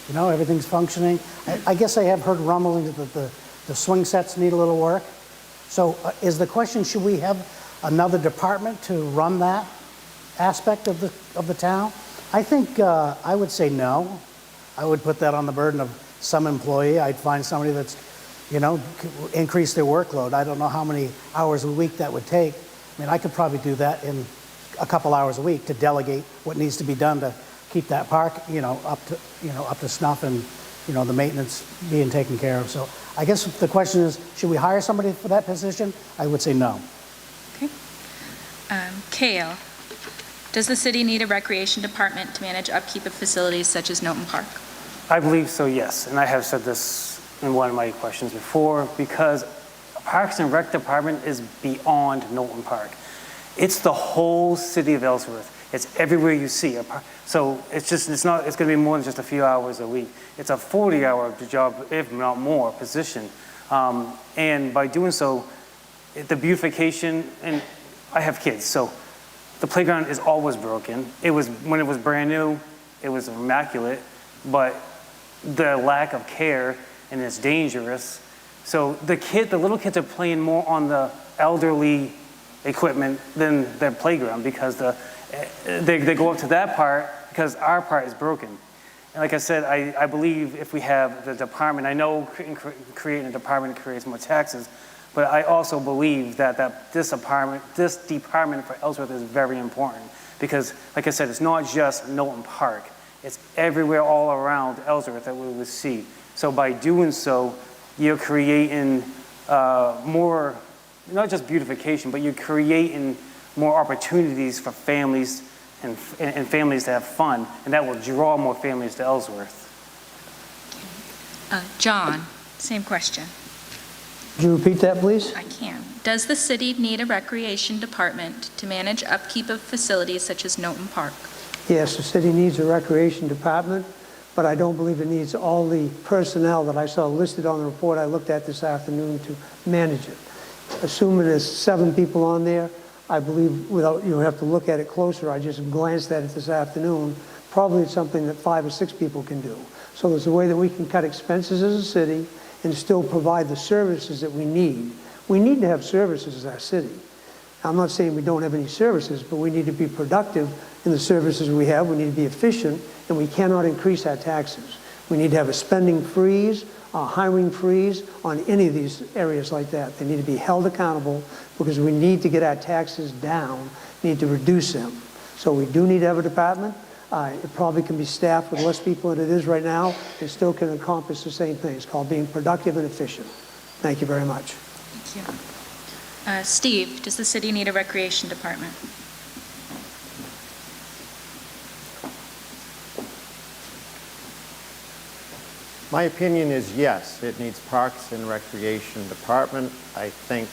You know, everything's functioning. I guess I have heard rumblings that the swing sets need a little work. So is the question, should we have another department to run that aspect of the town? I think I would say no. I would put that on the burden of some employee. I'd find somebody that's, you know, increase their workload. I don't know how many hours a week that would take. I mean, I could probably do that in a couple hours a week to delegate what needs to be done to keep that park, up to snuff and, the maintenance being taken care of. So I guess the question is, should we hire somebody for that position? I would say no. Okay. Kale, does the city need a recreation department to manage upkeep of facilities such as Knowlton Park? I believe so, yes. And I have said this in one of my questions before, because Parks and Rec Department is beyond Knowlton Park. It's the whole city of Ellsworth. It's everywhere you see. So it's going to be more than just a few hours a week. It's a 40-hour job, if not more, position. And by doing so, the beautification, and I have kids, so the playground is always broken. When it was brand new, it was immaculate, but the lack of care, and it's dangerous. So the little kids are playing more on the elderly equipment than their playground, because they go up to that part because our part is broken. And like I said, I believe if we have the department, I know creating a department creates more taxes, but I also believe that this department for Ellsworth is very important, because like I said, it's not just Knowlton Park. It's everywhere all around Ellsworth that we would see. So by doing so, you're creating more, not just beautification, but you're creating more opportunities for families and families to have fun, and that will draw more families to Ellsworth. John, same question. Could you repeat that, please? I can. Does the city need a recreation department to manage upkeep of facilities such as Knowlton Park? Yes, the city needs a recreation department, but I don't believe it needs all the personnel that I saw listed on the report I looked at this afternoon to manage it. Assuming there's 7 people on there, I believe, without, you have to look at it closer, I just glanced at it this afternoon, probably it's something that 5 or 6 people can do. So there's a way that we can cut expenses as a city and still provide the services that we need. We need to have services as our city. I'm not saying we don't have any services, but we need to be productive in the services we have. We need to be efficient, and we cannot increase our taxes. We need to have a spending freeze, a hiring freeze on any of these areas like that. They need to be held accountable, because we need to get our taxes down, need to reduce them. So we do need to have a department. It probably can be staffed with less people than it is right now. It still can accomplish the same thing. It's called being productive and efficient. Thank you very much. Thank you. Steve, does the city need a recreation department? My opinion is yes, it needs Parks and Recreation Department. I think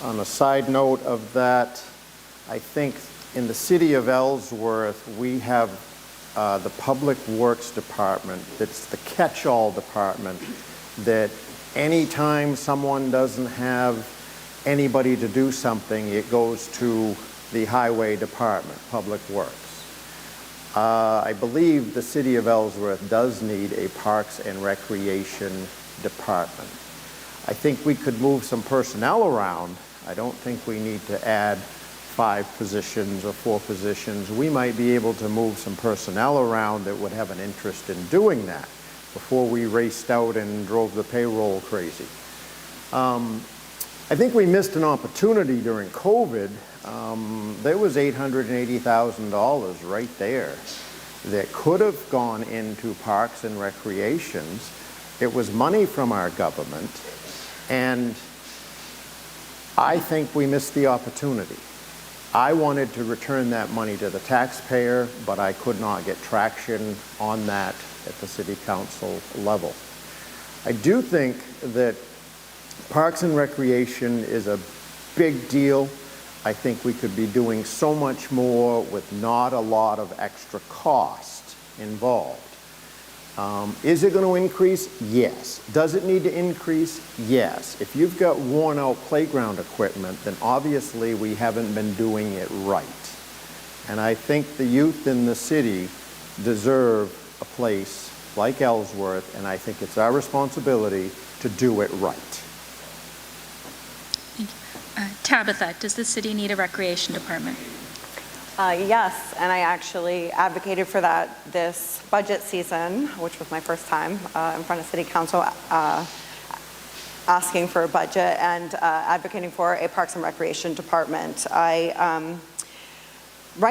On a side note of that, I think in the city of Ellsworth, we have the Public Works Department that's the catch-all department that anytime someone doesn't have anybody to do something, it goes to the Highway Department, Public Works. I believe the city of Ellsworth does need a Parks and Recreation Department. I think we could move some personnel around. I don't think we need to add 5 positions or 4 positions. We might be able to move some personnel around that would have an interest in doing that before we raced out and drove the payroll crazy. I think we missed an opportunity during COVID. There was $880,000 right there that could have gone into parks and recreations. It was money from our government, and I think we missed the opportunity. I wanted to return that money to the taxpayer, but I could not get traction on that at the city council level. I do think that Parks and Recreation is a big deal. I think we could be doing so much more with not a lot of extra cost involved. Is it going to increase? Yes. Does it need to increase? Yes. If you've got worn out playground equipment, then obviously we haven't been doing it right. And I think the youth in the city deserve a place like Ellsworth, and I think it's our responsibility to do it right. Thank you. Tabitha, does the city need a recreation department? Yes, and I actually advocated for that this budget season, which was my first time in front of City Council asking for a budget and advocating for a Parks and Recreation Department. Right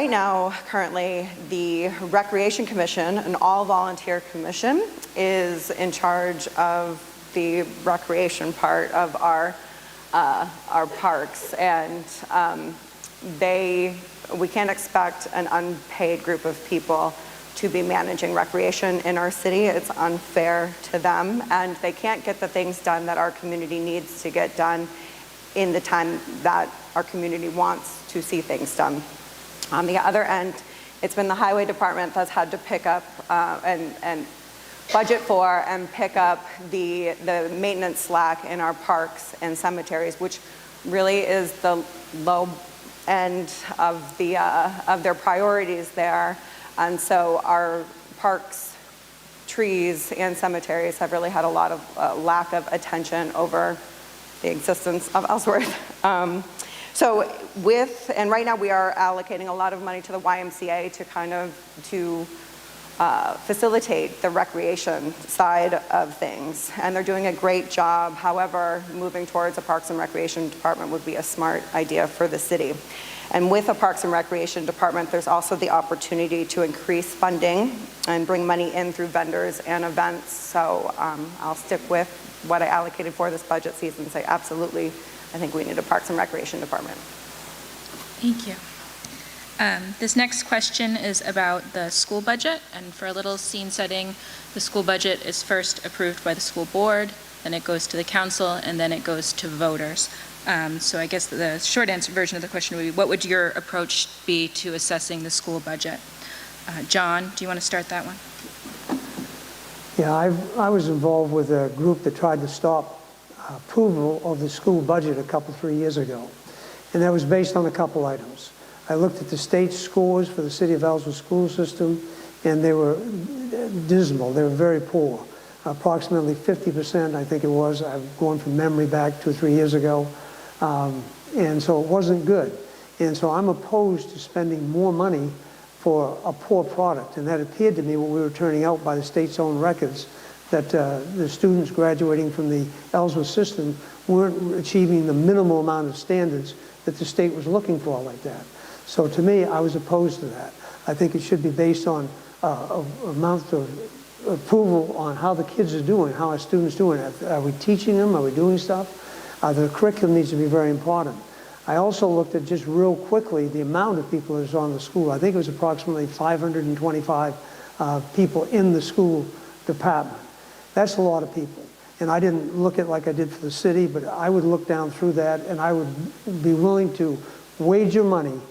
now, currently, the Recreation Commission, an all-volunteer commission, is in charge of the recreation part of our parks, and we can't expect an unpaid group of people to be managing recreation in our city. It's unfair to them, and they can't get the things done that our community needs to get done in the time that our community wants to see things done. On the other end, it's been the highway department that's had to pick up and budget for and pick up the maintenance slack in our parks and cemeteries, which really is the low end of their priorities there. And so our parks, trees, and cemeteries have really had a lot of lack of attention over the existence of Ellsworth. And right now we are allocating a lot of money to the YMCA to facilitate the recreation side of things, and they're doing a great job. However, moving towards a Parks and Recreation Department would be a smart idea for the city. And with a Parks and Recreation Department, there's also the opportunity to increase funding and bring money in through vendors and events. So I'll stick with what I allocated for this budget season and say absolutely, I think we need a Parks and Recreation Department. Thank you. This next question is about the school budget, and for a little scene setting, the school budget is first approved by the school board, then it goes to the council, and then it goes to voters. So I guess the short answer version of the question would be, what would your approach be to assessing the school budget? John, do you want to start that one? Yeah, I was involved with a group that tried to stop approval of the school budget a couple, 3 years ago. And that was based on a couple items. I looked at the state scores for the City of Ellsworth school system, and they were dismal. They were very poor. Approximately 50%, I think it was. I'm going from memory back 2 or 3 years ago. And so it wasn't good. And so I'm opposed to spending more money for a poor product. And that appeared to me when we were turning out by the state's own records that the students graduating from the Ellsworth system weren't achieving the minimal amount of standards that the state was looking for like that. So to me, I was opposed to that. I think it should be based on amount of approval on how the kids are doing, how our students doing. Are we teaching them? Are we doing stuff? The curriculum needs to be very important. I also looked at just real quickly the amount of people that's on the school. I think it was approximately 525 people in the school department. That's a lot of people. And I didn't look at it like I did for the city, but I would look down through that, and I would be willing to wager money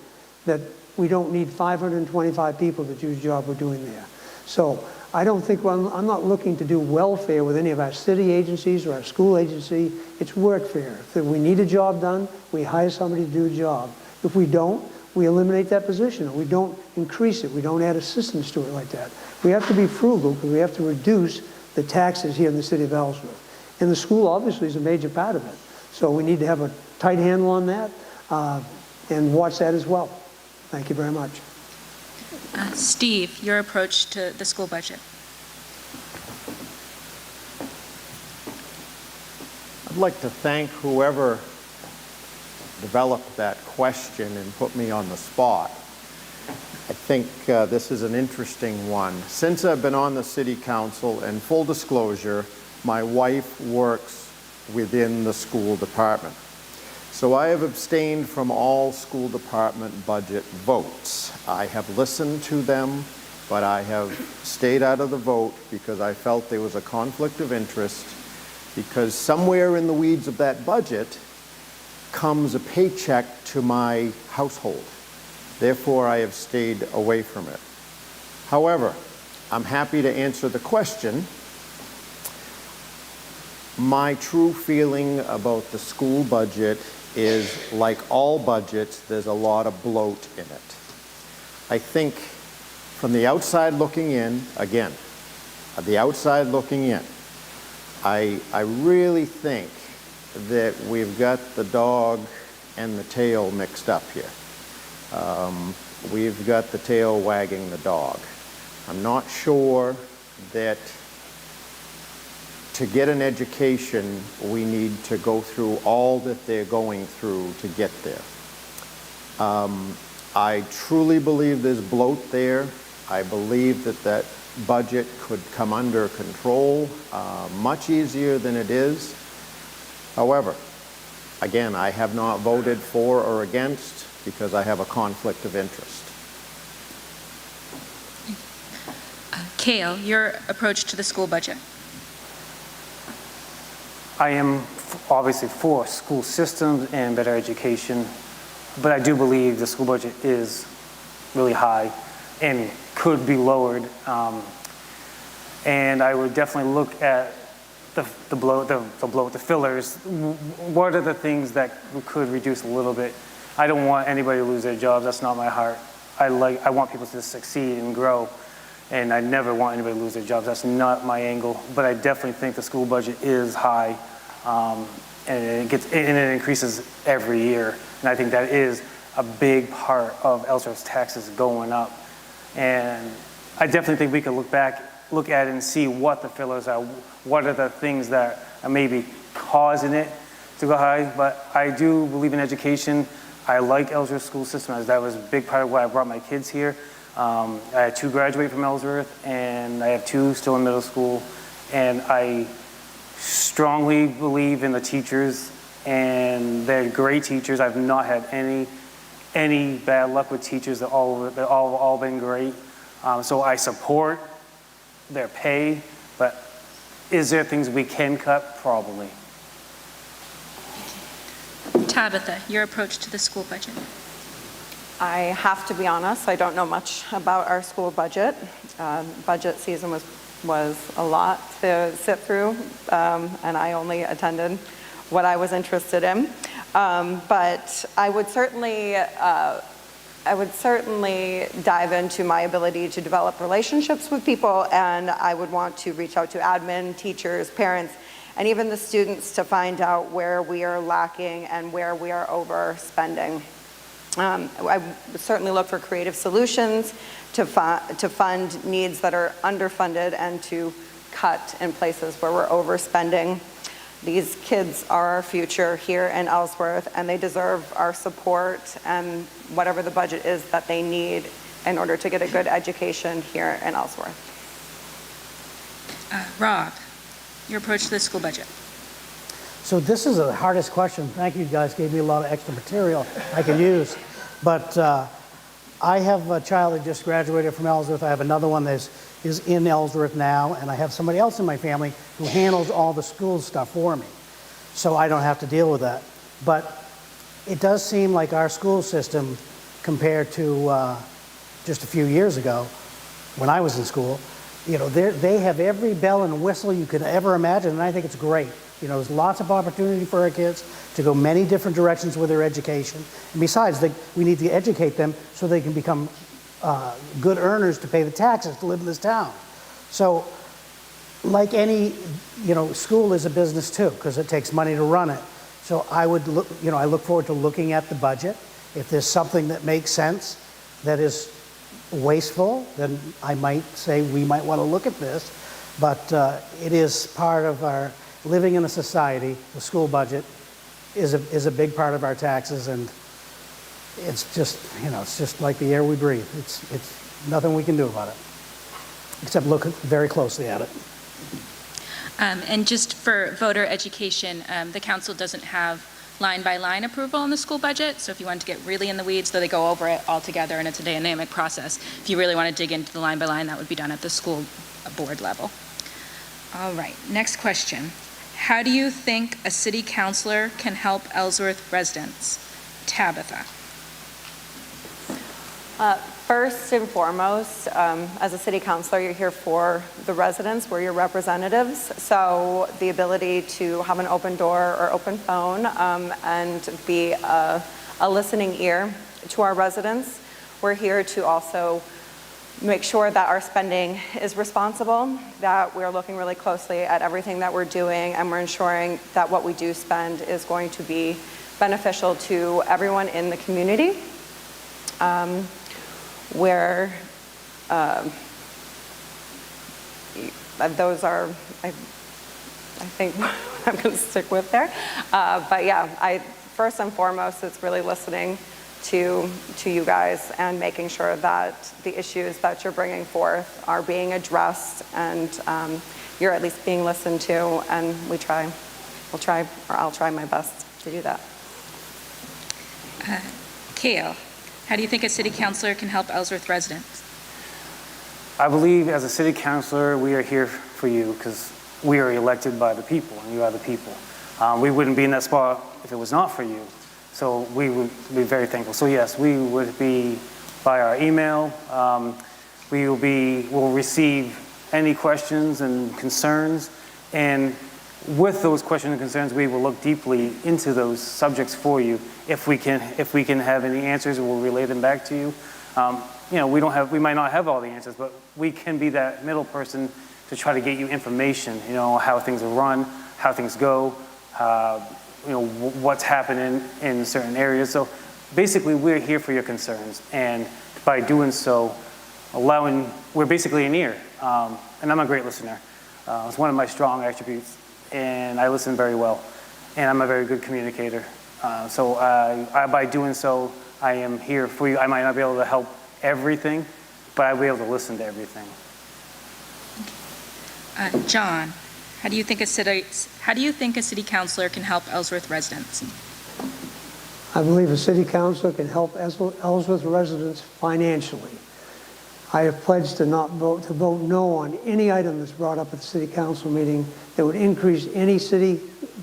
that we don't need 525 people to do the job we're doing there. So I don't think, I'm not looking to do welfare with any of our city agencies or our school agency. It's workfare. If we need a job done, we hire somebody to do a job. If we don't, we eliminate that position, or we don't increase it. We don't add assistants to it like that. We have to be frugal because we have to reduce the taxes here in the city of Ellsworth. And the school obviously is a major part of it. So we need to have a tight handle on that and watch that as well. Thank you very much. Steve, your approach to the school budget. I'd like to thank whoever developed that question and put me on the spot. I think this is an interesting one. Since I've been on the city council, and full disclosure, my wife works within the school department. So I have abstained from all school department budget votes. I have listened to them, but I have stayed out of the vote because I felt there was a conflict of interest, because somewhere in the weeds of that budget comes a paycheck to my household. Therefore, I have stayed away from it. However, I'm happy to answer the question. My true feeling about the school budget is, like all budgets, there's a lot of bloat in it. I think from the outside looking in, again, the outside looking in, I really think that we've got the dog and the tail mixed up here. We've got the tail wagging the dog. I'm not sure that to get an education, we need to go through all that they're going through to get there. I truly believe there's bloat there. I believe that that budget could come under control much easier than it is. However, again, I have not voted for or against because I have a conflict of interest. Cale, your approach to the school budget. I am obviously for school systems and better education, but I do believe the school budget is really high and could be lowered. And I would definitely look at the bloat, the fillers. What are the things that we could reduce a little bit? I don't want anybody to lose their jobs. That's not my heart. I want people to succeed and grow, and I never want anybody to lose their jobs. That's not my angle. But I definitely think the school budget is high, and it increases every year. And I think that is a big part of Ellsworth's taxes going up. And I definitely think we could look at it and see what the fillers are. What are the things that are maybe causing it to go high? But I do believe in education. I like Ellsworth school system, as that was a big part of why I brought my kids here. I had 2 graduate from Ellsworth, and I have 2 still in middle school. And I strongly believe in the teachers, and they're great teachers. I've not had any bad luck with teachers. They've all been great. So I support their pay, but is there things we can cut? Probably. Tabitha, your approach to the school budget. I have to be honest, I don't know much about our school budget. Budget season was a lot to sit through, and I only attended what I was interested in. But I would certainly dive into my ability to develop relationships with people, and I would want to reach out to admin, teachers, parents, and even the students to find out where we are lacking and where we are overspending. I would certainly look for creative solutions to fund needs that are underfunded and to cut in places where we're overspending. These kids are our future here in Ellsworth, and they deserve our support and whatever the budget is that they need in order to get a good education here in Ellsworth. Rob, your approach to the school budget. So this is the hardest question. Thank you, guys. Gave me a lot of extra material I can use. But I have a child that just graduated from Ellsworth. I have another one that is in Ellsworth now, and I have somebody else in my family who handles all the school stuff for me. So I don't have to deal with that. But it does seem like our school system, compared to just a few years ago when I was in school, you know, they have every bell and whistle you could ever imagine, and I think it's great. You know, there's lots of opportunity for our kids to go many different directions with their education. And besides, we need to educate them so they can become good earners to pay the taxes to live in this town. So, like any, you know, school is a business too, because it takes money to run it. So I would look, you know, I look forward to looking at the budget. If there's something that makes sense that is wasteful, then I might say we might want to look at this. But it is part of our living in a society. The school budget is a big part of our taxes, and it's just, you know, it's just like the air we breathe. It's nothing we can do about it, except look very closely at it. And just for voter education, the council doesn't have line-by-line approval on the school budget, so if you wanted to get really in the weeds, though they go over it all together and it's a dynamic process, if you really want to dig into the line-by-line, that would be done at the school board level. All right, next question. How do you think a city councilor can help Ellsworth residents? Tabitha. First and foremost, as a city councilor, you're here for the residents, we're your representatives. So the ability to have an open door or open phone and be a listening ear to our residents. We're here to also make sure that our spending is responsible, that we're looking really closely at everything that we're doing, and we're ensuring that what we do spend is going to be beneficial to everyone in the community. Where those are, I think what I'm going to stick with there. But yeah, first and foremost, it's really listening to you guys and making sure that the issues that you're bringing forth are being addressed and you're at least being listened to, and I'll try my best to do that. Kale, how do you think a city councilor can help Ellsworth residents? I believe as a city councilor, we are here for you because we are elected by the people, and you are the people. We wouldn't be in that spot if it was not for you. So we would be very thankful. So yes, we would be by our email. We'll receive any questions and concerns, and with those questions and concerns, we will look deeply into those subjects for you. If we can have any answers, we'll relay them back to you. You know, we might not have all the answers, but we can be that middle person to try to get you information. You know, how things are run, how things go. You know, what's happening in certain areas. So basically, we're here for your concerns, and by doing so, we're basically an ear. And I'm a great listener. It's one of my strong attributes. And I listen very well, and I'm a very good communicator. So by doing so, I am here for you. I might not be able to help everything, but I'll be able to listen to everything. John, how do you think a city councilor can help Ellsworth residents? I believe a city councilor can help Ellsworth residents financially. I have pledged to vote no on any item that's brought up at the city council meeting that would increase any city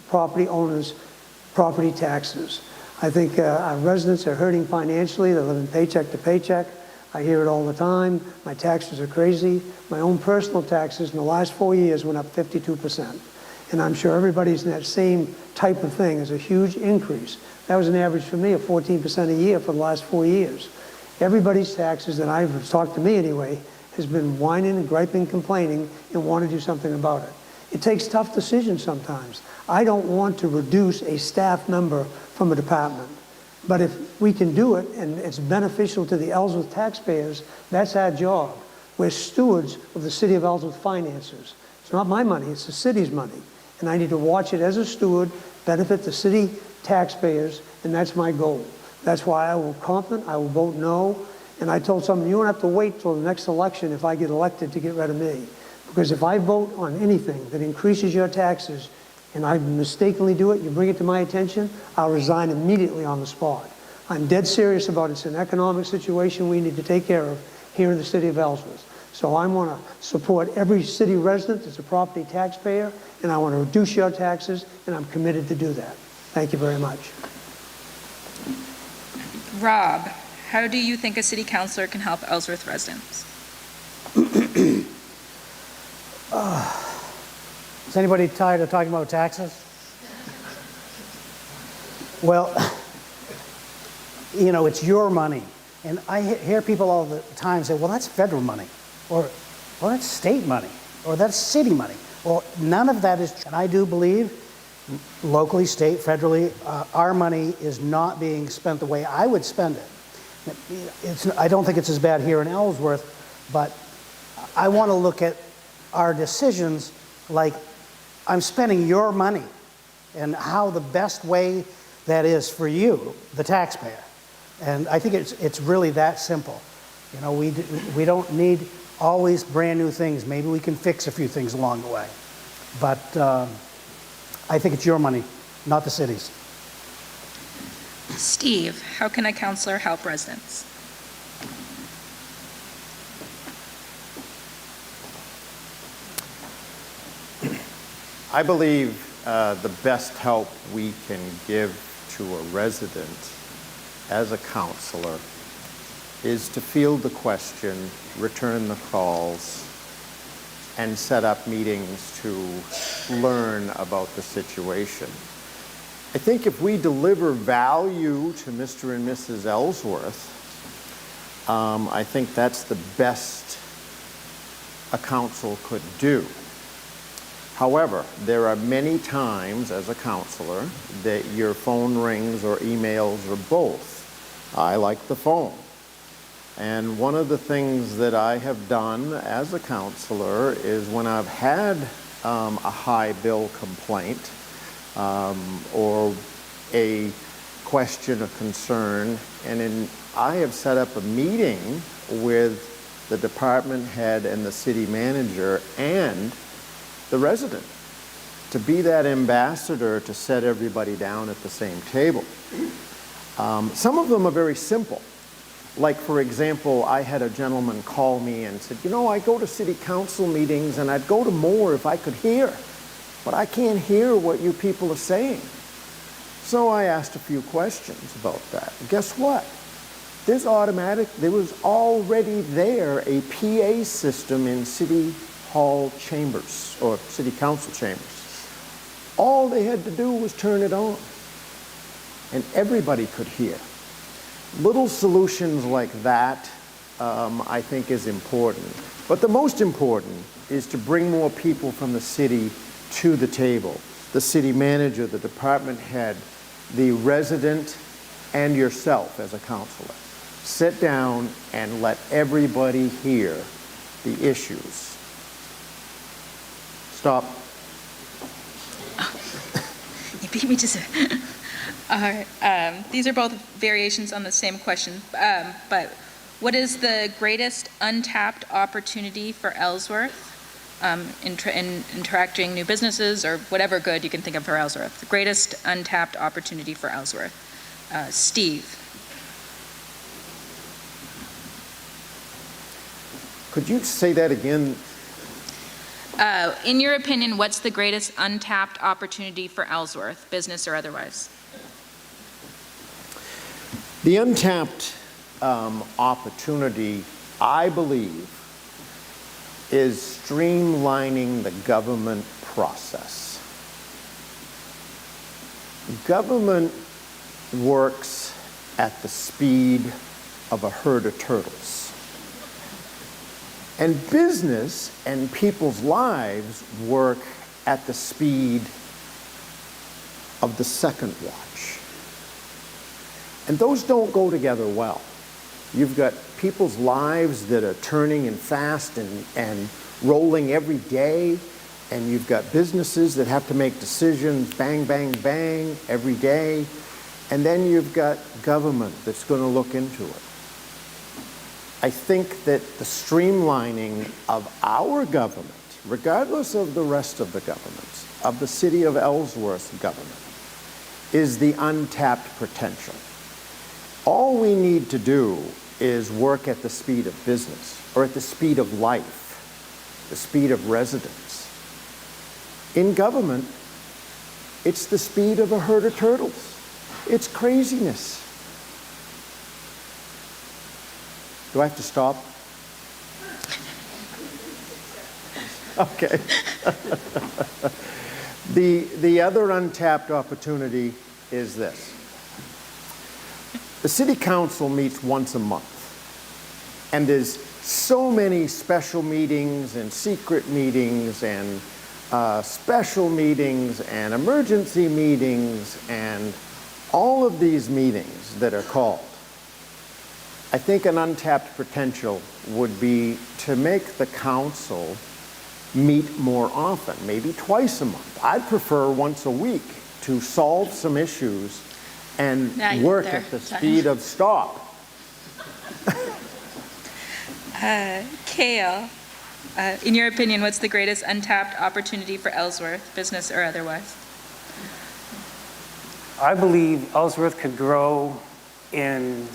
property owners' property taxes. I think our residents are hurting financially. They're living paycheck to paycheck. I hear it all the time. My taxes are crazy. My own personal taxes in the last 4 years went up 52%. And I'm sure everybody's in that same type of thing. It's a huge increase. That was an average for me of 14% a year for the last 4 years. Everybody's taxes that I've talked to me anyway has been whining and griping, complaining, and want to do something about it. It takes tough decisions sometimes. I don't want to reduce a staff member from a department. But if we can do it and it's beneficial to the Ellsworth taxpayers, that's our job. We're stewards of the city of Ellsworth finances. It's not my money, it's the city's money. And I need to watch it as a steward, benefit the city taxpayers, and that's my goal. That's why I will vote no. And I told someone, you don't have to wait till the next election if I get elected to get rid of me. Because if I vote on anything that increases your taxes, and I mistakenly do it, you bring it to my attention, I'll resign immediately on the spot. I'm dead serious about it. It's an economic situation we need to take care of here in the city of Ellsworth. So I want to support every city resident that's a property taxpayer, and I want to reduce your taxes, and I'm committed to do that. Thank you very much. Rob, how do you think a city councilor can help Ellsworth residents? Is anybody tired of talking about taxes? Well, you know, it's your money. And I hear people all the time say, well, that's federal money, or, well, that's state money, or that's city money. Well, none of that is true. And I do believe locally, state, federally, our money is not being spent the way I would spend it. I don't think it's as bad here in Ellsworth, but I want to look at our decisions like I'm spending your money and how the best way that is for you, the taxpayer. And I think it's really that simple. You know, we don't need always brand new things. Maybe we can fix a few things along the way. But I think it's your money, not the city's. Steve, how can a councilor help residents? I believe the best help we can give to a resident as a counselor is to field the question, return the calls, and set up meetings to learn about the situation. I think if we deliver value to Mr. and Mrs. Ellsworth, I think that's the best a council could do. However, there are many times as a counselor that your phone rings or emails or both. I like the phone. And one of the things that I have done as a counselor is when I've had a high bill complaint or a question or concern, I have set up a meeting with the department head and the city manager and the resident to be that ambassador to set everybody down at the same table. Some of them are very simple. Like, for example, I had a gentleman call me and said, you know, I go to city council meetings and I'd go to more if I could hear, but I can't hear what you people are saying. So I asked a few questions about that. And guess what? There was already there a PA system in city hall chambers or city council chambers. All they had to do was turn it on and everybody could hear. Little solutions like that I think is important. But the most important is to bring more people from the city to the table. The city manager, the department head, the resident, and yourself as a counselor. Sit down and let everybody hear the issues. Stop. You beat me to it. All right. These are both variations on the same question, but what is the greatest untapped opportunity for Ellsworth in interacting new businesses or whatever good you can think of for Ellsworth? The greatest untapped opportunity for Ellsworth. Steve. Could you say that again? In your opinion, what's the greatest untapped opportunity for Ellsworth, business or otherwise? The untapped opportunity, I believe, is streamlining the government process. Government works at the speed of a herd of turtles. And business and people's lives work at the speed of the second watch. And those don't go together well. You've got people's lives that are turning and fast and rolling every day, and you've got businesses that have to make decisions bang, bang, bang every day, and then you've got government that's going to look into it. I think that the streamlining of our government, regardless of the rest of the governments, of the city of Ellsworth government, is the untapped potential. All we need to do is work at the speed of business, or at the speed of life, the speed of residence. In government, it's the speed of a herd of turtles. It's craziness. Do I have to stop? Okay. The other untapped opportunity is this. The City Council meets once a month, and there's so many special meetings and secret meetings and special meetings and emergency meetings and all of these meetings that are called. I think an untapped potential would be to make the council meet more often, maybe twice a month. I'd prefer once a week to solve some issues and work at the speed of stop. Kale, in your opinion, what's the greatest untapped opportunity for Ellsworth, business or otherwise? I believe Ellsworth could grow in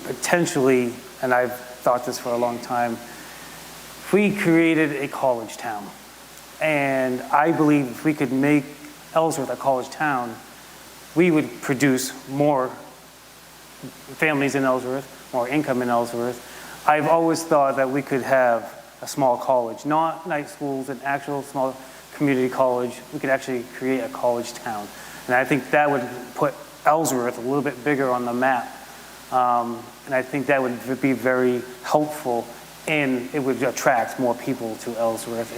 potentially, and I've thought this for a long time, if we created a college town. And I believe if we could make Ellsworth a college town, we would produce more families in Ellsworth, more income in Ellsworth. I've always thought that we could have a small college, not night schools, an actual small community college. We could actually create a college town. And I think that would put Ellsworth a little bit bigger on the map. And I think that would be very helpful, and it would attract more people to Ellsworth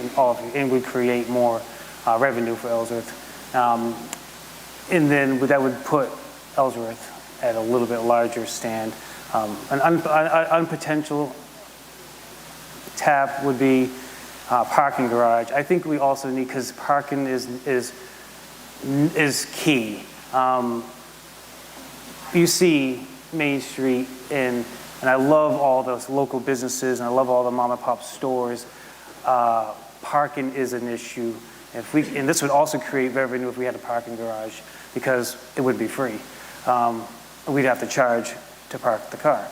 and would create more revenue for Ellsworth. And then that would put Ellsworth at a little bit larger stand. An potential tap would be parking garage. I think we also need, because parking is key. You see Main Street, and I love all those local businesses, and I love all the mom and pop stores. Parking is an issue. And this would also create revenue if we had a parking garage, because it would be free. We'd have to charge to park the car.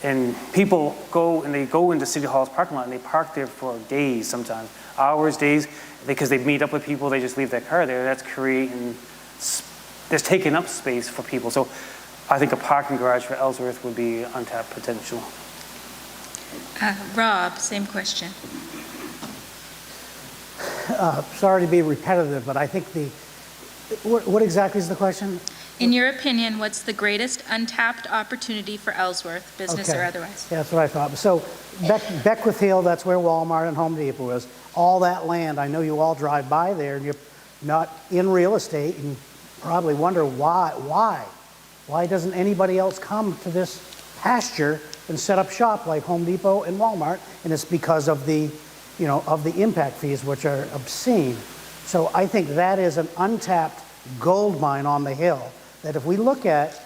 And people go into City Hall's parking lot and they park there for days sometimes, hours, days, because they meet up with people, they just leave their car there. That's taking up space for people. So I think a parking garage for Ellsworth would be untapped potential. Rob, same question. Sorry to be repetitive, but I think what exactly is the question? In your opinion, what's the greatest untapped opportunity for Ellsworth, business or otherwise? Yeah, that's what I thought. So Beckwith Hill, that's where Walmart and Home Depot is. All that land, I know you all drive by there, and you're not in real estate, and probably wonder why. Why doesn't anybody else come to this pasture and set up shop like Home Depot and Walmart? And it's because of the impact fees, which are obscene. So I think that is an untapped gold mine on the hill, that if we look at,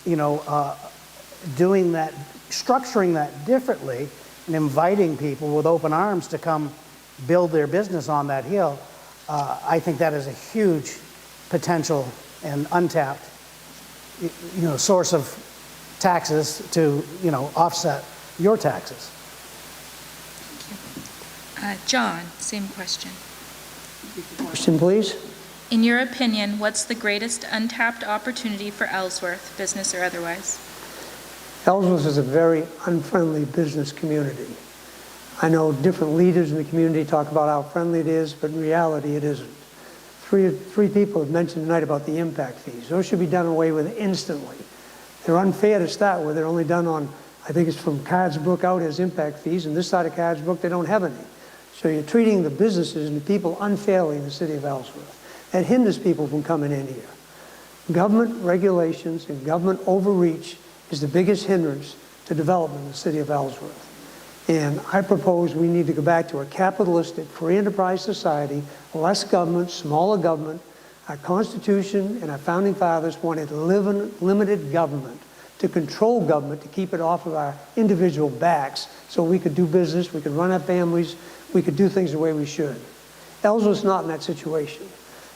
doing that, structuring that differently and inviting people with open arms to come build their business on that hill, I think that is a huge potential and untapped, source of taxes to, offset your taxes. John, same question. Question, please. In your opinion, what's the greatest untapped opportunity for Ellsworth, business or otherwise? Ellsworth is a very unfriendly business community. I know different leaders in the community talk about how friendly it is, but in reality it isn't. Three people have mentioned tonight about the impact fees. Those should be done away with instantly. They're unfair to start with. They're only done on, I think it's from Cards Brook out as impact fees, and this side of Cards Brook they don't have any. So you're treating the businesses and the people unfairly in the city of Ellsworth. That hinders people from coming in here. Government regulations and government overreach is the biggest hindrance to development in the city of Ellsworth. And I propose we need to go back to a capitalistic, free enterprise society, less government, smaller government. Our Constitution and our Founding Fathers wanted limited government to control government, to keep it off of our individual backs so we could do business, we could run our families, we could do things the way we should. Ellsworth's not in that situation.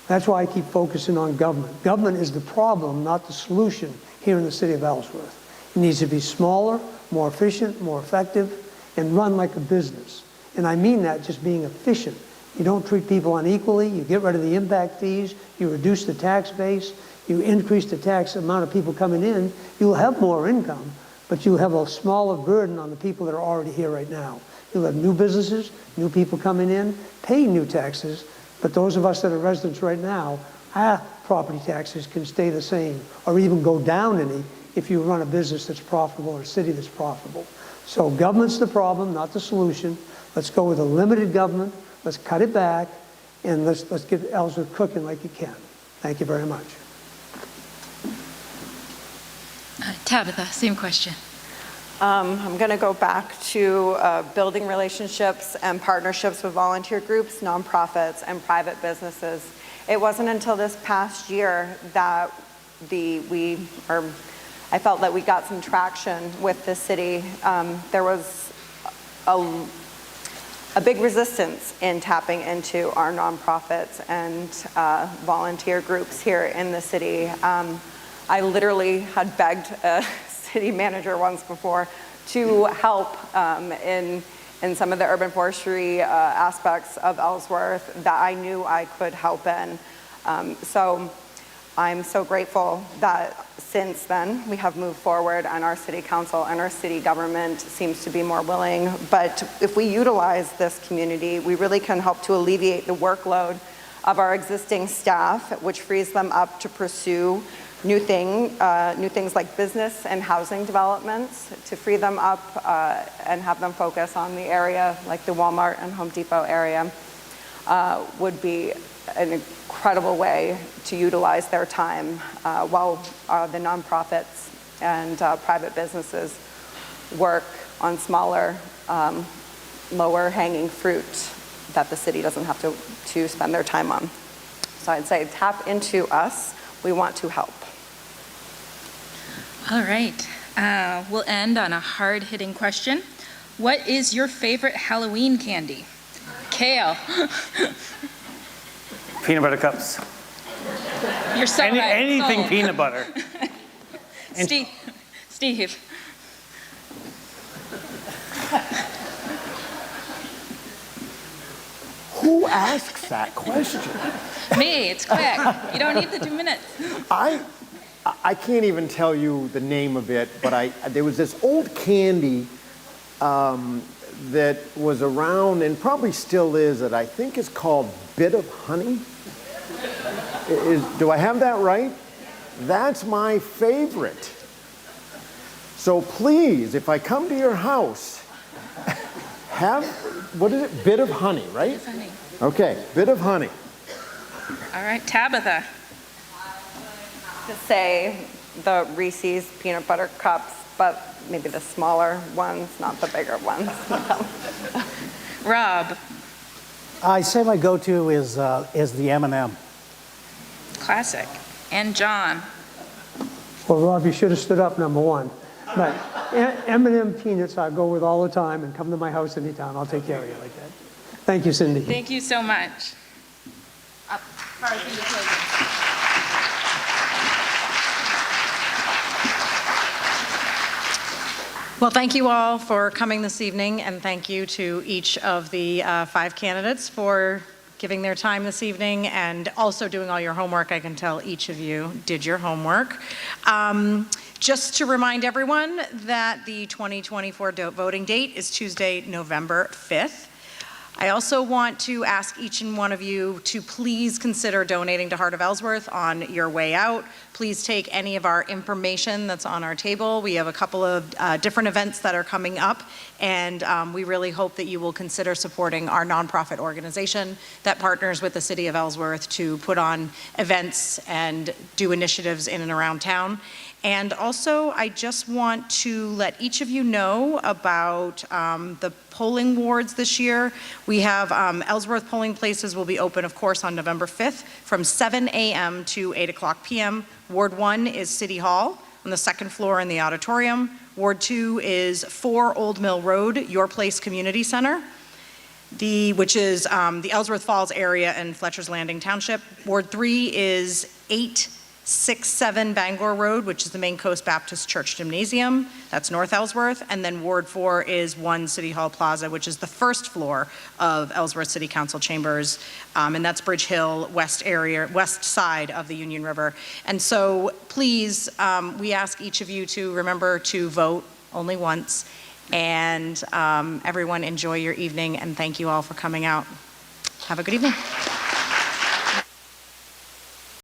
That's why I keep focusing on government. Government is the problem, not the solution here in the city of Ellsworth. It needs to be smaller, more efficient, more effective, and run like a business. And I mean that, just being efficient. You don't treat people unequally, you get rid of the impact fees, you reduce the tax base, you increase the tax amount of people coming in, you'll have more income, but you'll have a smaller burden on the people that are already here right now. You'll have new businesses, new people coming in, paying new taxes, but those of us that are residents right now, our property taxes can stay the same or even go down any if you run a business that's profitable or a city that's profitable. So government's the problem, not the solution. Let's go with a limited government. Let's cut it back, and let's get Ellsworth cooking like you can. Thank you very much. Tabitha, same question. I'm going to go back to building relationships and partnerships with volunteer groups, nonprofits, and private businesses. It wasn't until this past year that I felt that we got some traction with the city. There was a big resistance in tapping into our nonprofits and volunteer groups here in the city. I literally had begged a city manager once before to help in some of the urban forestry aspects of Ellsworth that I knew I could help in. So I'm so grateful that since then we have moved forward, and our city council and our city government seems to be more willing. But if we utilize this community, we really can help to alleviate the workload of our existing staff, which frees them up to pursue new things like business and housing developments, to free them up and have them focus on the area like the Walmart and Home Depot area would be an incredible way to utilize their time while the nonprofits and private businesses work on smaller, lower hanging fruit that the city doesn't have to spend their time on. So I'd say tap into us. We want to help. All right. We'll end on a hard-hitting question. What is your favorite Halloween candy? Kale. Peanut butter cups. You're so right. Anything Sold. peanut butter. Steve. Who asks that question? Me, it's quick. You don't need the 2 minutes. I can't even tell you the name of it, but there was this old candy that was around and probably still is, that I think is called Bit of Honey. Do I have that right? That's my favorite. So please, if I come to your house, have, what is it? Bit of honey, right? Bit of honey. Okay, Bit of Honey. All right, Tabitha. To say the Reese's peanut butter cups, but maybe the smaller ones, not the bigger ones. Rob. I say my go-to is the M&M. Classic. And John. Well, Rob, you should have stood up, number one. But M&M peanuts I go with all the time, and come to my house anytime. I'll take care of you like that. Thank you, Cindy. Thank you so much. Well, thank you all for coming this evening, and thank you to each of the 5 candidates for giving their time this evening and also doing all your homework. I can tell each of you did your homework. Just to remind everyone that the 2024 voting date is Tuesday, November 5th. I also want to ask each and one of you to please consider donating to Heart of Ellsworth on your way out. Please take any of our information that's on our table. We have a couple of different events that are coming up, and we really hope that you will consider supporting our nonprofit organization that partners with the city of Ellsworth to put on events and do initiatives in and around town. And also, I just want to let each of you know about the polling wards this year. We have Ellsworth polling places will be open, of course, on November 5th from 7 a.m. to 8 o'clock p.m. Ward 1 is City Hall on the 2nd floor in the auditorium. Ward 2 is 4 Old Mill Road, Your Place Community Center, which is the Ellsworth Falls area in Fletcher's Landing Township. Ward 3 is 8 6-7 Bangor Road, which is the Main Coast Baptist Church Gymnasium. That's North Ellsworth. And then Ward 4 is 1 City Hall Plaza, which is the first floor of Ellsworth City Council chambers. And that's Bridge Hill, west side of the Union River. And so please, we ask each of you to remember to vote only once. And everyone enjoy your evening, and thank you all for coming out. Have a good evening.